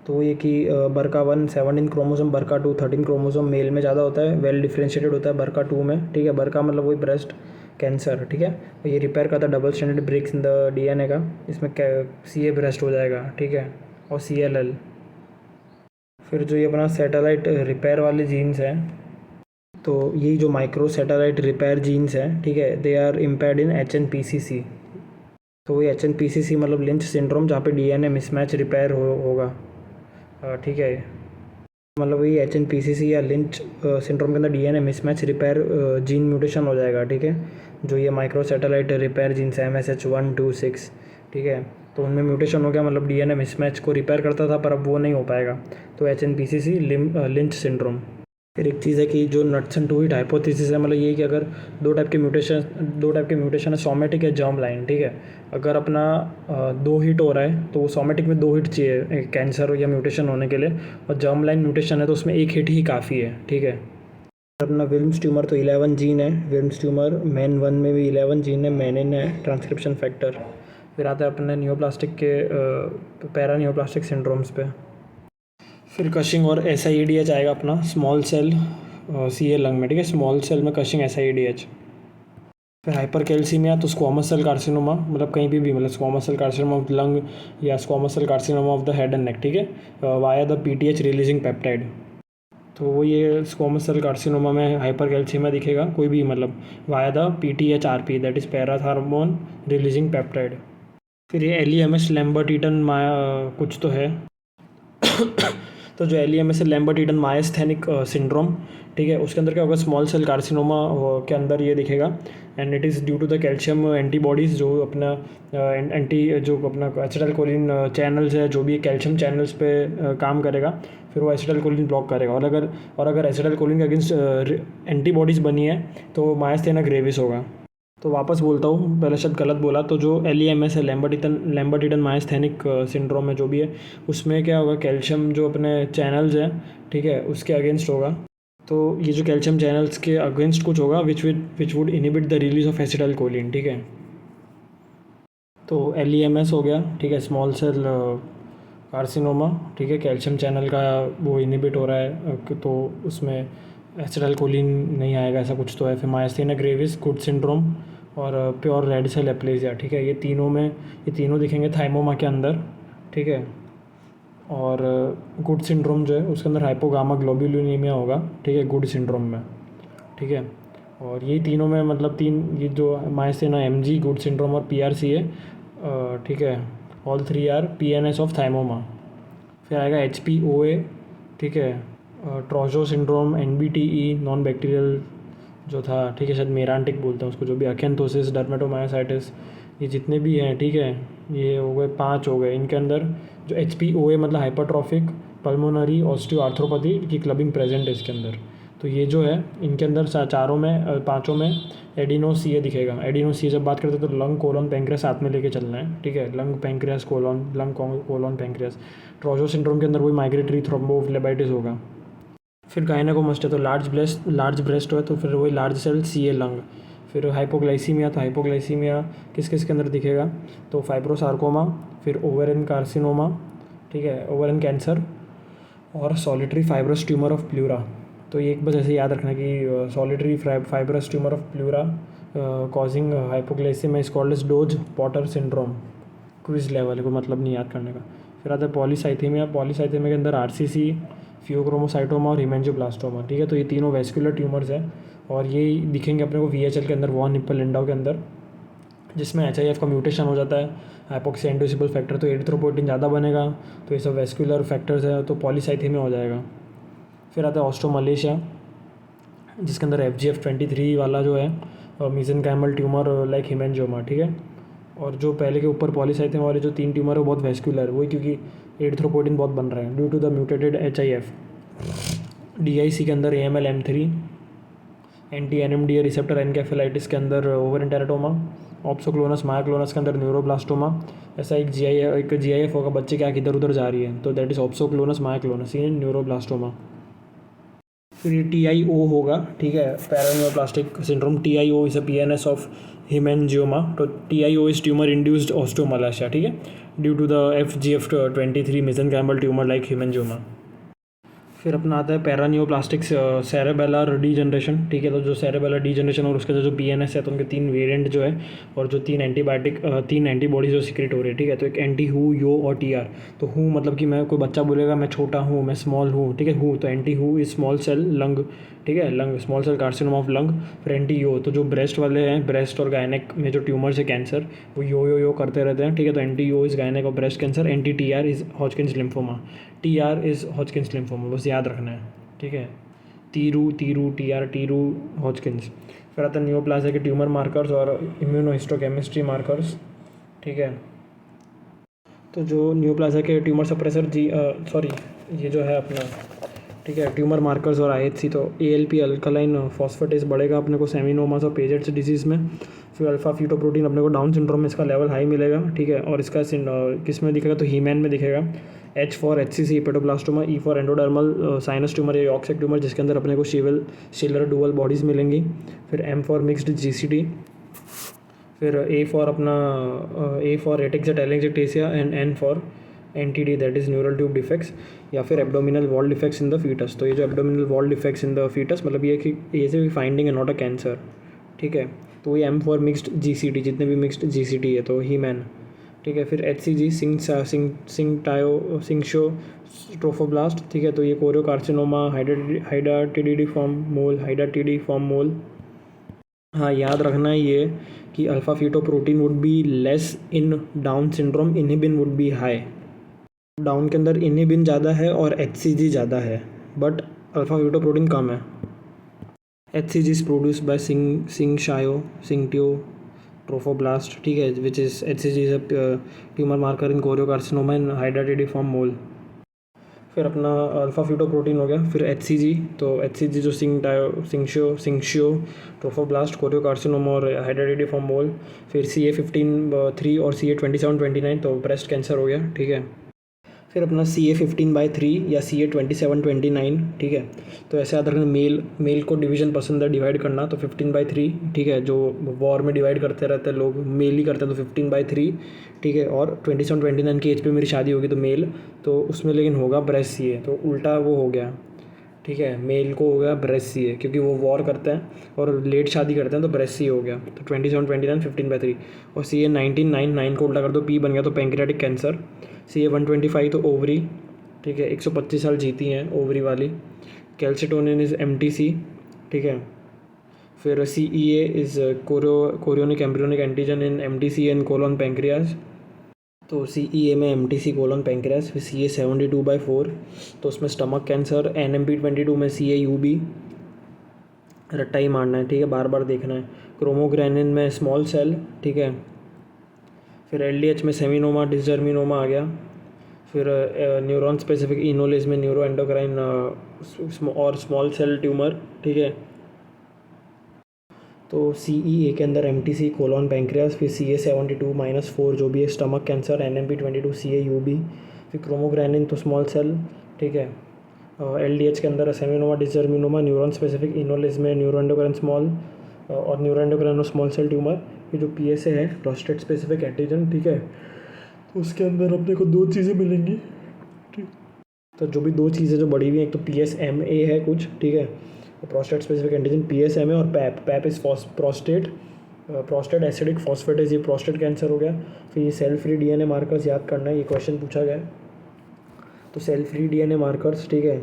तो ये कि BRCA1 17 chromosome, BRCA2 13 chromosome, mail में ज़्यादा होता है, वेल डिफ्रेंशिएटेड होता है BRCA2 में, ठीक है। BRCA मतलब वही ब्रेस्ट कैंसर, ठीक है, और ये रिपेयर करता है double standard breaks in the DNA का, इसमें CA ब्रेस्ट हो जाएगा, ठीक है, और CLL। फिर जो ये अपना सैटेलाइट रिपेयर वाले जीन्स हैं, तो ये जो माइक्रो सैटेलाइट रिपेयर जीन्स हैं, ठीक है, they are impaired in HNPCC। तो ये HNPCC मतलब लिंच सिंड्रोम, जहाँ पे DNA मिसमैच रिपेयर होगा। ठीक है, मतलब वही HNPCC या लिंच सिंड्रोम के अंदर DNA mismatch repair gene mutation हो जाएगा। ठीक है, जो ये माइक्रो सैटेलाइट रिपेयर जीन्स है MSH126, ठीक है, तो उनमें म्यूटेशन हो गया, मतलब DNA मिसमैच को रिपेयर करता था पर अब वो नहीं हो पाएगा, तो HNPCC लिंच सिंड्रोम। फिर एक चीज़ है कि जो नट्सन टू हिट हाइपोथेसिस है, मतलब ये कि अगर दो टाइप के म्यूटेशन है, सोमेटिक या जर्म लाइन। ठीक है, अगर अपना 2 हिट हो रहा है तो वो सोमेटिक में 2 हिट चाहिए कैंसर या म्यूटेशन होने के लिए, और जर्म लाइन म्यूटेशन है तो उसमें 1 हिट ही काफ़ी है। ठीक है, अपना विल्म्स ट्यूमर तो 11 जीन है, विल्म्स ट्यूमर मैन 1 में भी 11 जीन है, मैनिन है ट्रांसक्रिप्शन फैक्टर। फिर आता है अपने नियोप्लास्टिक के पैरा नियोप्लास्टिक सिंड्रोम्स पे। फिर कशिंग और SIADH आएगा अपना स्मॉल सेल CA लंग में। ठीक है, स्मॉल सेल में कशिंग SIADH। फिर हाइपर कैल्सीमिया तो स्क्वामस सेल कार्सिनोमा, मतलब कहीं भी मतलब squamous cell carcinoma of lung या squamous cell carcinoma of the head and neck. ठीक है, via the PTH releasing peptide. तो ये स्क्वामस सेल कार्सिनोमा में हाइपर कैल्सीमिया दिखेगा कोई भी, मतलब via the PTHRP, that is parathormone releasing peptide. फिर ये LEMS लैम्बर्ट ईटन कुछ तो है तो जो LEMS है लैम्बर्ट ईटन मायस्थेनिक सिंड्रोम। ठीक है, उसके अंदर क्या होगा, स्मॉल सेल कार्सिनोमा के अंदर ये दिखेगा, and it is due to the calcium antibodies, जो अपना जो अपना एसिटाइलकोलिन चैनल्स है, जो भी कैल्शियम चैनल्स पे काम करेगा, फिर वो एसिटाइलकोलिन ब्लॉक करेगा। और अगर एसिटाइलकोलिन के अगेंस्ट एंटीबॉडीज़ बनी है तो मायस्थेना ग्रेविस होगा। तो वापस बोलता हूँ, पहले शब्द गलत बोला, तो जो LEMS है लैम्बर्ट ईटन मायस्थेनिक सिंड्रोम है जो भी है, उसमें क्या होगा, कैल्शियम जो अपने चैनल्स हैं, ठीक है, उसके अगेंस्ट होगा। तो ये जो कैल्शियम चैनल्स के अगेंस्ट कुछ होगा which would inhibit the release of acetylcholine. ठीक है, तो LEMS हो गया। ठीक है, स्मॉल सेल कार्सिनोमा। ठीक है, कैल्शियम चैनल का वो इनिबिट हो रहा है, तो उसमें एसिटाइलकोलिन नहीं आएगा, ऐसा कुछ तो है। फिर मायस्थेना ग्रेविस, गुड सिंड्रोम और प्योर रेड सेल एप्लेजिया। ठीक है, ये तीनों दिखेंगे थाइमोमा के अंदर। ठीक है, और गुड सिंड्रोम जो है उसके अंदर हाइपोगामा ग्लोब्यूलिनीमिया होगा। ठीक है, गुड सिंड्रोम में। ठीक है, और ये तीनों में मतलब ये जो मायस्थेना MG, गुड सिंड्रोम और PRC है। ठीक है, all 3 are PNS of thymoma. फिर आएगा HPOA। ठीक है, Trousseau syndrome, NBTE non bacterial जो था। ठीक है, शायद मेरांटिक बोलते हैं उसको, जो भी अकेंथोसिस, डर्मेटोमायोसाइटिस, ये जितने भी हैं, ठीक है, ये हो गए 5 हो गए। इनके अंदर जो HPOA मतलब हाइपरट्रॉफिक पल्मोनरी ऑस्टियोआर्थ्रोपैथी की क्लबिंग प्रेजेंट है इसके अंदर। तो ये जो है इनके अंदर पाँचों में एडिनोसीए दिखेगा। एडिनोसीए जब बात करते हैं तो लंग, कोलन, पैंक्रियास साथ में लेके चलना है। ठीक है, lung, pancreas, colon, lung, colon, pancreas. ट्रोजो syndrome के अंदर वही माइग्रेटरी थ्रोम्बोफ्लेबाइटिस होगा। फिर गायनेकोमस्टिया तो लार्ज ब्रेस्ट हो तो फिर वही लार्ज सेल CA लंग। फिर हाइपोग्लाइसीमिया तो हाइपोग्लाइसीमिया किस के अंदर दिखेगा, तो फाइब्रोसार्कोमा, फिर ओवेरियन कार्सिनोमा, ठीक है, ओवेरियन कैंसर, और solitary fibrous tumour of pleura. तो ये एक बस ऐसे याद रखना कि solitary fibrous tumour of pleura causing hypoglycaemia is called as Doege Potter syndrome. Quiz level को मतलब नहीं याद करने का। फिर आता है पॉलीसाइथेमिया के अंदर RCC, फियोक्रोमोसाइटोमा और हिमेंजियोब्लास्टोमा। ठीक है, तो ये तीनों वेस्कुलर ट्यूमर्स हैं, और ये दिखेंगे अपने को VHL के अंदर, वॉन निप्पल लिंडाउ के अंदर, जिसमें HIF का म्यूटेशन हो जाता है, हाइपोक्सिया इंड्यूसिबल फैक्टर, तो एरिथ्रोपोइटिन ज़्यादा बनेगा, तो ये सब वेस्कुलर फैक्टर्स है, तो पॉलीसाइथेमिया हो जाएगा। फिर आता है ऑस्ट्रोमलेशिया, जिसके अंदर FGF23 वाला जो है मीजेनकाइमल ट्यूमर लाइक हिमेंजियोमा। ठीक है, और जो पहले के ऊपर पॉलीसाइथेमिया वाले जो 3 ट्यूमर है बहुत वेस्कुलर, वही क्योंकि एरिथ्रोपोइटिन बहुत बन रहा है due to the mutated HIF। DIC के अंदर AML-M3, NMDA रिसेप्टर एनकेफेलाइटिस के अंदर ओवेरियन टेराटोमा, ऑप्सोक्लोनस मायोक्लोनस के अंदर न्यूरोब्लास्टोमा। ऐसा एक GIF होगा, बच्चे की आँख इधर उधर जा रही है, तो that is opsoclonus myoclonus in neuroblastoma. फिर TIO होगा, ठीक है, paraneoplastic syndrome. TIO is a PNS of haemangioma. तो TIO is tumour induced osteomalacia. ठीक है, due to the FGF23 mesenchymal tumour like haemangioma. फिर अपना आता है पैरानियोप्लास्टिक सेरेबेलर डीजनरेशन। ठीक है, तो जो सेरेबेलर डीजनरेशन और उसका जो PNS है, तो उनके 3 वेरिएंट जो है, और जो 3 एंटीबॉडीज जो सीक्रेट हो रही है। ठीक है, तो एक एंटी हु, यो और TR। तो हु मतलब कि मैं, कोई बच्चा बोलेगा मैं छोटा हूँ, मैं स्मॉल हूँ, ठीक है, हु तो anti Hu is small cell lung ठीक है, lung small cell carcinoma of lung. फिर NTO, तो जो ब्रेस्ट वाले हैं, ब्रेस्ट और गायनेक में जो ट्यूमर्स है कैंसर, वो यो करते रहते हैं, ठीक है। तो NTO इज़ गायनेक और breast cancer, NTTR is Hodgkin's lymphoma, TR is Hodgkin's lymphoma, बस याद रखना है, ठीक है। TRU TR टीरू हॉजकिंस। फिर आता है नियोप्लाज़िया के ट्यूमर मार्कर्स और इम्यूनोहिस्टोकेमिस्ट्री मार्कर्स, ठीक है। तो जो नियोप्लाज़िया के ट्यूमर सप्रेसर सॉरी ये जो है अपना, ठीक है, ट्यूमर मार्कर्स और IHC, तो ALP अल्कलाइन फॉस्फेटेस बढ़ेगा अपने को सेमिनोमास और पेजेट्स डिजीज़ में। फिर अल्फा फीटोप्रोटीन अपने को डाउन सिंड्रोम में इसका लेवल हाई मिलेगा, ठीक है। और इसका किस में दिखेगा, तो हीमैन में दिखेगा। H for HCC हिपेटोब्लास्टोमा, E for endodermal sinus tumour या यॉर्कशेयर ट्यूमर जिसके अंदर अपने को शिलर डुअल बॉडीज़ मिलेंगी। फिर M फॉर मिक्स्ड GCT। फिर A for ataxia telangiectasia and N for NTD, that is neural tube defects या फिर abdominal wall defects in the fetus. तो ये जो abdominal wall defects in the fetus मतलब ये कि ये से भी फाइंडिंग है, नॉट अ कैंसर, ठीक है। तो ये M फॉर मिक्स्ड GCT, जितने भी मिक्स्ड GCT है तो हीमैन, ठीक है। फिर HCG सिंगशो ट्रोफोब्लास्ट, ठीक है। तो ये कोरियोकार्सिनोमा, हाइडा फॉर्म मोल। हाँ, याद रखना है ये कि alpha fetoprotein would be less in down syndrome, inhibin would be high. Down के अंदर इनहिबिन ज़्यादा है और HCG ज़्यादा है, बट अल्फा फीटोप्रोटीन कम है। HCG is produced by syncytio trophoblast, ठीक है, which is HCG is a tumour marker in choriocarcinoma in hydatidiform mole. फिर अपना अल्फा फीटोप्रोटीन हो गया। फिर HCG, तो HCG जो सिंगशियो ट्रोफोब्लास्ट, कोरियोकार्सिनोमा और हाइडाटिडिफॉर्म मोल। फिर CA15-3 और CA27-29, तो ब्रेस्ट कैंसर हो गया, ठीक है। फिर अपना CA15/3 या CA27-29, ठीक है। तो ऐसे याद रखना, मेल को डिवीज़न पसंद है डिवाइड करना, तो 15/3, ठीक है। जो वॉर में डिवाइड करते रहते हैं लोग, मेल ही करते हैं, तो 15/3, ठीक है। और 27-29 की एज पे मेरी शादी होगी तो मेल, तो उसमें लेकिन होगा ब्रेस्ट CA, तो उल्टा वो हो गया, ठीक है। मेल को हो गया ब्रेस्ट CA क्योंकि वो वॉर करते हैं और लेट शादी करते हैं, तो ब्रेस्ट CA हो गया। तो 27-29 15/3 और CA19-9 को उल्टा कर दो, P बन गया, तो पैंक्रियाटिक कैंसर। CA125 तो ओवरी, ठीक है, 125 साल जीती हैं ओवरी वाली। कैल्सिटोनिन इज़ MTC, ठीक है। फिर CEA is chorionic embryonic antigen in MTC and colon pancreas, तो CEA में MTC कोलोन पैंक्रियाज। फिर CA72/4, तो उसमें स्टमक कैंसर। NMP22 में CAUB, रट्टा ही मारना है, ठीक है, बार बार देखना है। क्रोमोग्रेनिन में स्मॉल सेल, ठीक है। फिर LDH में सेमिनोमा डिसजर्मिनोमा आ गया। फिर न्यूरॉन स्पेसिफिक इनोलेज में न्यूरो एंडोक्राइन और स्मॉल सेल ट्यूमर, ठीक है। तो CEA के अंदर MTC कोलोन पैंक्रियास। फिर CA72-4 जो भी है स्टमक कैंसर। NMP22 CAUB। फिर क्रोमोग्रेनिन तो स्मॉल सेल, ठीक है। LDH के अंदर seminoma dysgerminoma, neuron specific enolase में न्यूरो एंडोक्राइन स्मॉल और neuro endocrine small cell tumour. ये जो PSA है प्रोस्टेट स्पेसिफिक एंटीजन, ठीक है। तो उसके अंदर अपने को दो चीज़ें मिलेंगी, ठीक। तो जो भी दो चीज़ें जो बढ़ी हुई हैं, एक तो PSMA है कुछ, ठीक है, प्रोस्टेट स्पेसिफिक एंटीजन PSMA, और PAP is prostate acidic phosphatase, ये प्रोस्टेट कैंसर हो गया। फिर ये सेल फ्री DNA मार्कर्स याद करना है, ये क्वेश्चन पूछा गया है। तो सेल फ्री DNA मार्कर्स, ठीक है।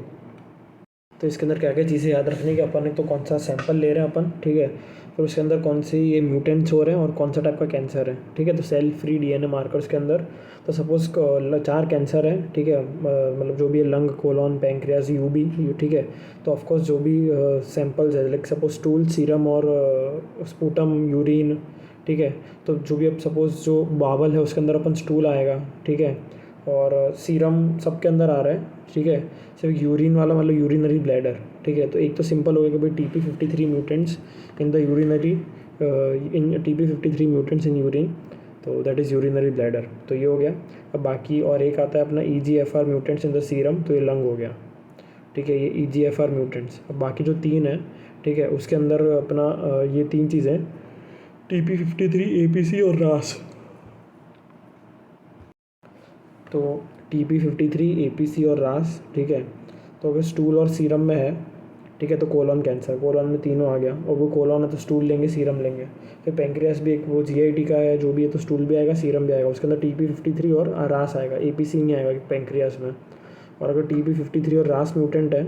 तो इसके अंदर क्या क्या चीज़ें याद रखनी कि अपन ने तो कौन सा सैंपल ले रहे हैं अपन, ठीक है। फिर उसके अंदर कौन सी ये म्यूटेंट्स हो रहे हैं और कौन सा टाइप का कैंसर है, ठीक है। तो सेल फ्री DNA मार्कर्स के अंदर तो सपोज 4 कैंसर है, ठीक है, मतलब जो भी है लंग, कोलोन, पैंक्रियाज, UB, ठीक है। तो ऑफकोर्स जो भी सैंपल्स है, लाइक सपोज स्टूल, सीरम और स्पूटम, यूरिन, ठीक है। तो जो भी अब सपोज जो बावल है उसके अंदर अपन स्टूल आएगा, ठीक है, और सीरम सबके अंदर आ रहा है, ठीक है। सिर्फ यूरिन वाला मतलब यूरिनरी ब्लैडर, ठीक है। तो एक तो सिंपल हो गया कि भाई TP53 mutants in the urinary in TP53 mutants in urine, तो दैट इज़ यूरिनरी ब्लैडर, तो ये हो गया। अब बाकी और एक आता है अपना EGFR mutants in the serum, तो ये लंग हो गया, ठीक है, ये EGFR म्यूटेंट्स। अब बाकी जो 3 है, ठीक है, उसके अंदर अपना ये 3 चीज़ें TP53, APC और RAS। तो TP53, APC और RAS, ठीक है। तो अगर स्टूल और सीरम में है, ठीक है, तो कोलोन कैंसर, कोलोन में तीनों आ गया। और वो कोलोन है तो स्टूल लेंगे, सीरम लेंगे। फिर पैंक्रियास भी एक वो GIT का है जो भी है, तो स्टूल भी आएगा, सीरम भी आएगा। उसके अंदर TP53 और RAS आएगा, APC नहीं आएगा पैंक्रियास में। और अगर TP53 और RAS म्यूटेंट है,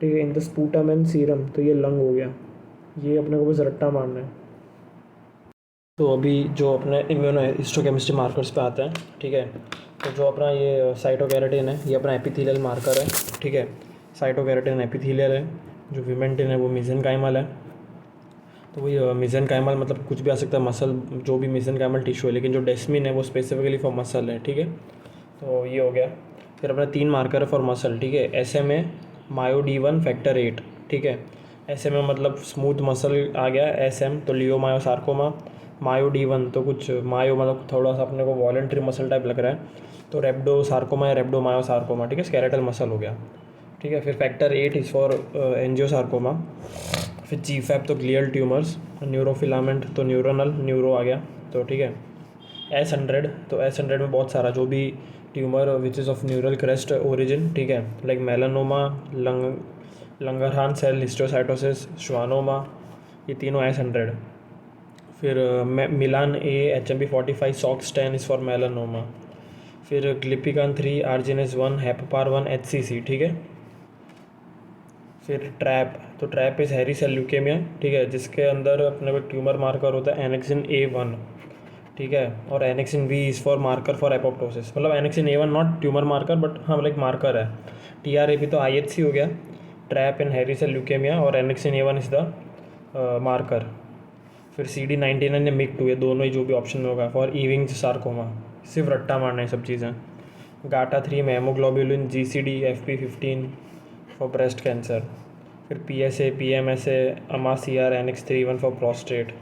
ठीक है, in the sputum and serum, तो ये लंग हो गया। ये अपने को बस रट्टा मारना है। तो अभी जो अपने इम्यूनो हिस्टोकेमिस्ट्री मार्कर्स पे आते हैं, ठीक है। तो जो अपना ये साइटोकेराटिन है, ये अपना एपिथेलियल मार्कर है, ठीक है। साइटोकेराटिन एपिथेलियल है, जो विमेंटिन है वो मेसेनकाइमल है। तो वही मेसेनकाइमल मतलब कुछ भी आ सकता है, मसल, जो भी मेसेनकाइमल टिश्यू है, लेकिन जो डेस्मिन है वो स्पेसिफिकली फॉर मसल है, ठीक है। तो ये हो गया। फिर अपना 3 मार्कर है फॉर मसल, ठीक है। SMA, MyoD1, फैक्टर 8, ठीक है। SMA मतलब स्मूथ मसल आ गया, SM तो लियोमायोसार्कोमा, MyoD1 तो कुछ मायो मतलब थोड़ा सा अपने को वॉलेंट्री मसल टाइप लग रहा है, तो रेप्डोसार्कोमा या रेप्डोमायोसार्कोमा, ठीक है, स्केलेटल मसल हो गया, ठीक है। फिर फैक्टर 8 इज़ फॉर एंजियोसार्कोमा। फिर GFAP तो ग्लियल ट्यूमर्स, न्यूरोफिलामेंट तो न्यूरोनल, न्यूरो आ गया, तो ठीक है। S100 तो S100 में बहुत सारा जो भी tumour which is of neural crest origin, ठीक है, लाइक मेलानोमा, लंगरहान सेल हिस्टोसाइटोसिस, श्वानोमा, ये तीनों S100। फिर मिलान A, HMP45, SOX10 is for melanoma. फिर ग्लिपिकान 3, आर्जिनेस 1, हेपापार 1, HCC, ठीक है। फिर ट्रैप तो TRAP is hairy cell leukaemia, ठीक है, जिसके अंदर अपने को ट्यूमर मार्कर होता है एनेक्सिन A1, ठीक है। और annexin V is for marker for apoptosis, मतलब annexin A1 not tumour marker but हाँ लाइक मार्कर है। TRAP तो IHC हो गया, TRAP in hairy cell leukaemia, और annexin A1 is the marker. फिर CD99 या MIG2, ये दोनों ही जो भी ऑप्शन में होगा फॉर इविंग सार्कोमा, सिर्फ रट्टा मारना है सब चीज़ें। GATA3 में हेमोग्लोबुलिन, GCD, FP15 for breast cancer. फिर PSA, PMSA, AMA-CR, NX31 for prostate.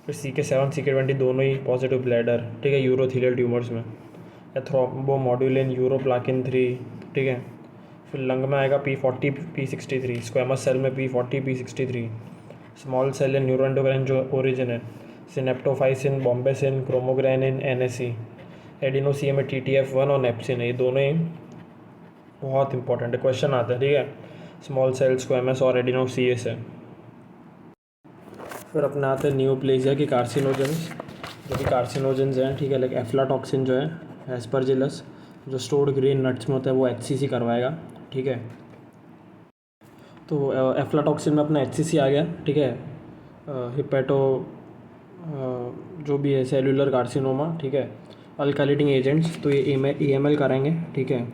फिर CK7, CK20 दोनों ही पॉजिटिव ब्लैडर, ठीक है, यूरोथीलियल ट्यूमर्स में। या थ्रोम्बोमोड्यूलिन, यूरोप्लाकिन 3, ठीक है। फिर लंग में आएगा P40, P63, स्क्वेमस सेल में P40, P63, स्मॉल सेल या न्यूरोएंडोक्राइन जो ओरिजिन है, सिनेप्टोफाइसिन, बॉम्बेसिन, क्रोमोग्रेनिन, NSE। एडिनोसीए में TTF1 और नेप्सिन है, ये दोनों ही बहुत इंपॉर्टेंट है, क्वेश्चन आता है, ठीक है, स्मॉल सेल, स्क्वेमस और एडिनोसीए से। फिर अपने आते हैं न्यूप्लेजिया की कार्सिनोजेंस, जो कि कार्सिनोजेंस हैं, ठीक है, लाइक एफ्लाटॉक्सिन जो है एस्परजिलस, जो स्टोर्ड ग्रेन नट्स में होता है वो HCC करवाएगा, ठीक है। तो एफ्लाटॉक्सिन में अपना HCC आ गया, ठीक है। हिपेटो जो भी है सेलुलर कार्सिनोमा, ठीक है। अल्कालिटिंग एजेंट्स तो ये AML कराएंगे, ठीक है।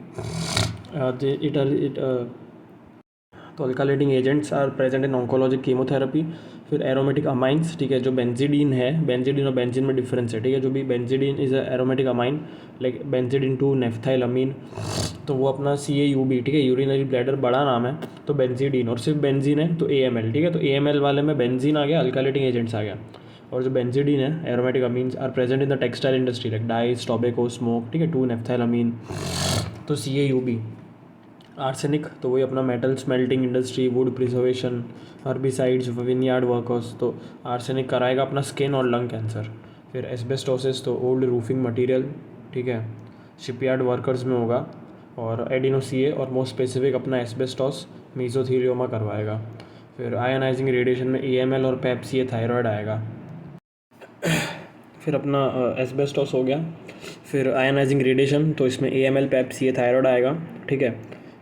तो alkylating agents are present in oncologic chemotherapy. फिर एरोमेटिक अमाइंस, ठीक है, जो बेंजीडीन है, बेंजीडीन और बेंजीन में डिफरेंस है, ठीक है। जो भी benzidine is aromatic amine like benzidine 2 नेफ्थाइलमीन, तो वो अपना CAUB, ठीक है, यूरिनरी ब्लैडर बड़ा नाम है, तो बेंजीडीन, और सिर्फ बेंजीन है तो AML, ठीक है। तो AML वाले में बेंजीन आ गया, अल्कालिटिंग एजेंट्स आ गया। और जो बेंजीडीन है aromatic amines are present in the textile industry like dyes, tobacco, smoke, ठीक है, 2 नेफ्थाइलमीन, तो CAUB। आर्सेनिक तो वही अपना metal smelting industry, would preservation, herbicides, vineyard workers, तो आर्सेनिक कराएगा अपना स्किन और लंग कैंसर। फिर एस्बेस्टोसिस तो ओल्ड रूफिंग मटेरियल, ठीक है, शिपयार्ड वर्कर्स में होगा। और एडिनोसीए और मोस्ट स्पेसिफिक अपना एस्बेस्टोस मीजोथीलियोमा करवाएगा। फिर आयनाइजिंग रेडिएशन में AML और पेप्सी थायराइड आएगा। फिर अपना एस्बेस्टोस हो गया। फिर आयनाइजिंग रेडिएशन तो इसमें AML, पेप्सी थायराइड आएगा, ठीक है।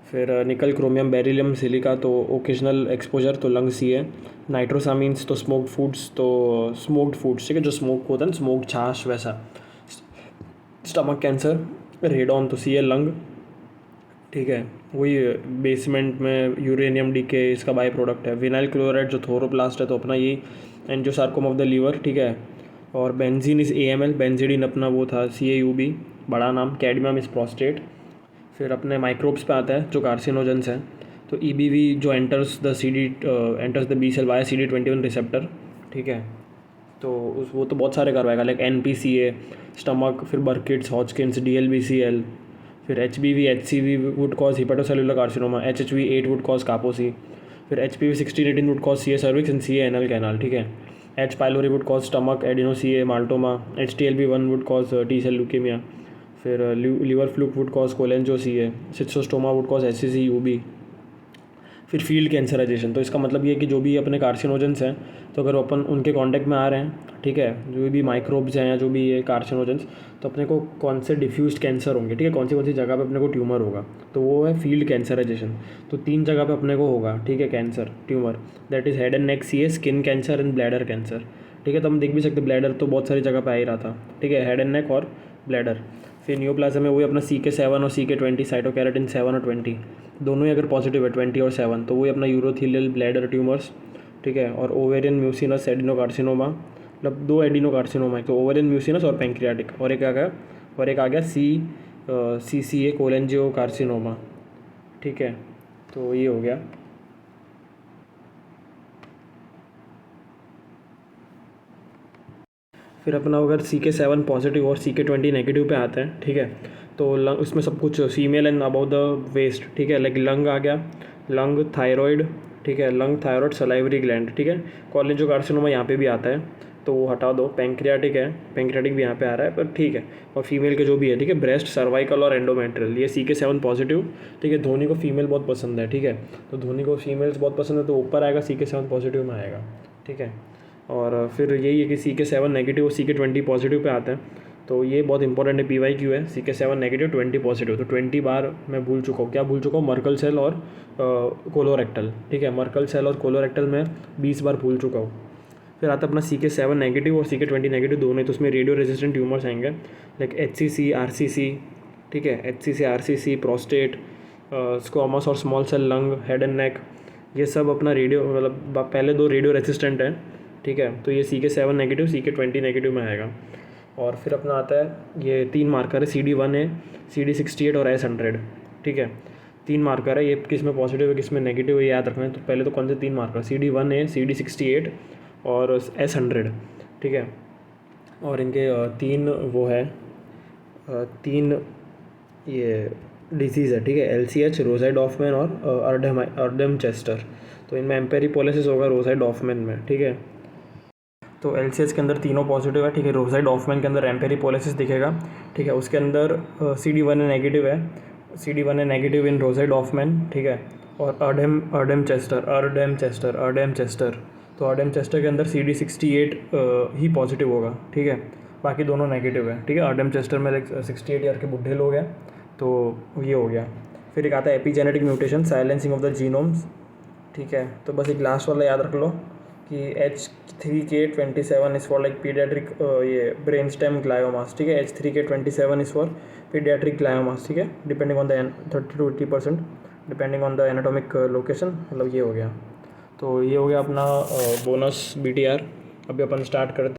फिर निकल, क्रोमियम, बेरिलियम, सिलिका तो ओकेजनल एक्सपोजर तो लंग सी है। नाइट्रोसामीन्स तो स्मोक्ड फूड्स, तो स्मोक्ड फूड्स, ठीक है, जो स्मोक होता है ना, स्मोक्ड छाछ वैसा। स्टमक कैंसर, रेडॉन तो CA लंग, ठीक है, वही बेसमेंट में यूरेनियम डीके इसका बाई प्रोडक्ट है। विनाइल क्लोराइड जो थोरोप्लास्ट है तो अपना ये एंजियोसार्कोमा ऑफ द लीवर, ठीक है। और बेंजीन इज़ AML, बेंजीडीन अपना वो था CAUB बड़ा नाम, कैडमियम इज़ प्रोस्टेट। फिर अपने माइक्रोब्स पे आता है जो कार्सिनोजेंस हैं, तो EBV जो enters the B cell via CD21 receptor, ठीक है। तो वो तो बहुत सारे करवाएगा लाइक NPCA स्टमक, फिर बर्किट्स, हॉजकिन्स, DLBCL। फिर HBV HCV would cause hepatocellular carcinoma, HHV8 would cause Kaposi. फिर HPV 16-18 would cause CA cervix and CA anal canal, ठीक है। H pylori would cause stomach, adeno CA, maltoma. HTLV1 would cause T cell leukaemia. फिर liver fluke would cause cholangio CA. Schistosoma would cause SCC UB। फिर field cancerization, तो इसका मतलब ये है कि जो भी अपने कार्सिनोजेंस हैं, तो अगर अपन उनके कांटेक्ट में आ रहे हैं, ठीक है, जो भी माइक्रोब्स हैं या जो भी ये कार्सिनोजेंस, तो अपने को कौन से डिफ्यूज्ड कैंसर होंगे, ठीक है, कौन सी जगह पे अपने को ट्यूमर होगा, तो वो है फील्ड कैंसराइजेशन। तो 3 जगह पे अपने को होगा, ठीक है, cancer tumour, that is head and neck C, skin cancer and bladder cancer, ठीक है। तो हम देख भी सकते ब्लैडर तो बहुत सारी जगह पे आ ही रहा था, ठीक है, हेड एंड नेक और ब्लैडर। फिर न्यूप्लाज्म में वही अपना CK7 और CK20, साइटोकेराटिन 7 और 20 दोनों ही अगर पॉजिटिव है, 20 और 7, तो वही अपना यूरोथेलियल ब्लैडर ट्यूमर्स, ठीक है। और ओवेरियन म्यूसिनस एडिनोकार्सिनोमा, मतलब 2 एडिनोकार्सिनोमा है, तो ओवेरियन म्यूसिनस और पैंक्रियाटिक, और एक आ गया CCA कोलेंजियो कार्सिनोमा, ठीक है। तो ये हो गया। फिर अपना अगर CK7 पॉजिटिव और CK20 नेगेटिव पे आता है, ठीक है, तो लंग उसमें सब कुछ female and about the west, ठीक है, लाइक लंग आ गया, लंग थायराइड, ठीक है, लंग थायराइड सलाइवरी ग्लैंड, ठीक है। कॉलेजो कार्सिनोमा यहाँ पे भी आता है, तो वो हटा दो। पैंक्रियाटिक है, पैंक्रियाटिक भी यहाँ पे आ रहा है, पर ठीक है। और फीमेल के जो भी है, ठीक है, ब्रेस्ट, सर्वाइकल और एंडोमेट्रियल, ये CK7 पॉजिटिव, ठीक है। धोनी को फीमेल बहुत पसंद है, ठीक है, तो धोनी को फीमेल्स बहुत पसंद है, तो ऊपर आएगा CK7 पॉजिटिव में आएगा, ठीक है। और फिर यही है कि CK7 नेगेटिव और CK20 पॉजिटिव पे आते हैं, तो ये बहुत इंपॉर्टेंट है, PYQ है। CK7 नेगेटिव 20 पॉजिटिव, तो 20 बार मैं भूल चुका हूँ, क्या भूल चुका हूँ, मर्कल सेल और कोलोरेक्टल, ठीक है, मर्कल सेल और कोलोरेक्टल में 20 बार भूल चुका हूँ। फिर आता है अपना CK7 नेगेटिव और CK20 नेगेटिव दोनों ही, तो उसमें रेडियो रेजिस्टेंट ट्यूमर्स आएंगे, लाइक HCC, RCC, ठीक है, HCC, RCC, प्रोस्टेट, स्क्वामस और small cell lung, head and neck, ये सब अपना रेडियो, मतलब पहले 2 रेडियो रेजिस्टेंट हैं, ठीक है। तो ये CK7 नेगेटिव, CK20 नेगेटिव में आएगा। और फिर अपना आता है ये 3 मार्कर है, CD1 है, CD68 और S100, ठीक है। 3 मार्कर है, ये किस में पॉजिटिव है किस में नेगेटिव है याद रखना है। तो पहले तो कौन से 3 मार्कर, CD1 है, CD68 और S100, ठीक है। और इनके 3 वो है, 3 ये डिसीज़ है, ठीक है, LCH, रोज़ाई डॉफमैन और अर्डेम चेस्टर। तो इनमें एम्पेरीपोलिसिस होगा रोज़ाई डॉफमैन में, ठीक है। तो LCH के अंदर तीनों पॉजिटिव है, ठीक है। रोज़ाई डॉफमैन के अंदर एम्पेरीपोलिसिस दिखेगा, ठीक है। उसके अंदर CD1 है नेगेटिव है, CD1 है नेगेटिव इन रोज़ाई डॉफमैन, ठीक है। और अर्डेम चेस्टर, तो अर्डेम चेस्टर के अंदर CD68 ही पॉजिटिव होगा, ठीक है, बाकी दोनों नेगेटिव है, ठीक है। अर्डेम चेस्टर में 68 ईयर के बुढ़े लोग हैं, तो ये हो गया। फिर एक आता है epigenetic mutation, silencing of the genomes, ठीक है। तो बस एक लास्ट वाला याद रख लो कि H3K27 is for like paediatric ये ब्रेन स्टेम ग्लायोमास, ठीक है। H3K27 इज़ फॉर पीडियाट्रिक ग्लायोमास, ठीक है, depending on the 30 to 80% depending on the anatomic location, मतलब ये हो गया। तो ये हो गया अपना बोनस BTR। अभी अपन स्टार्ट करते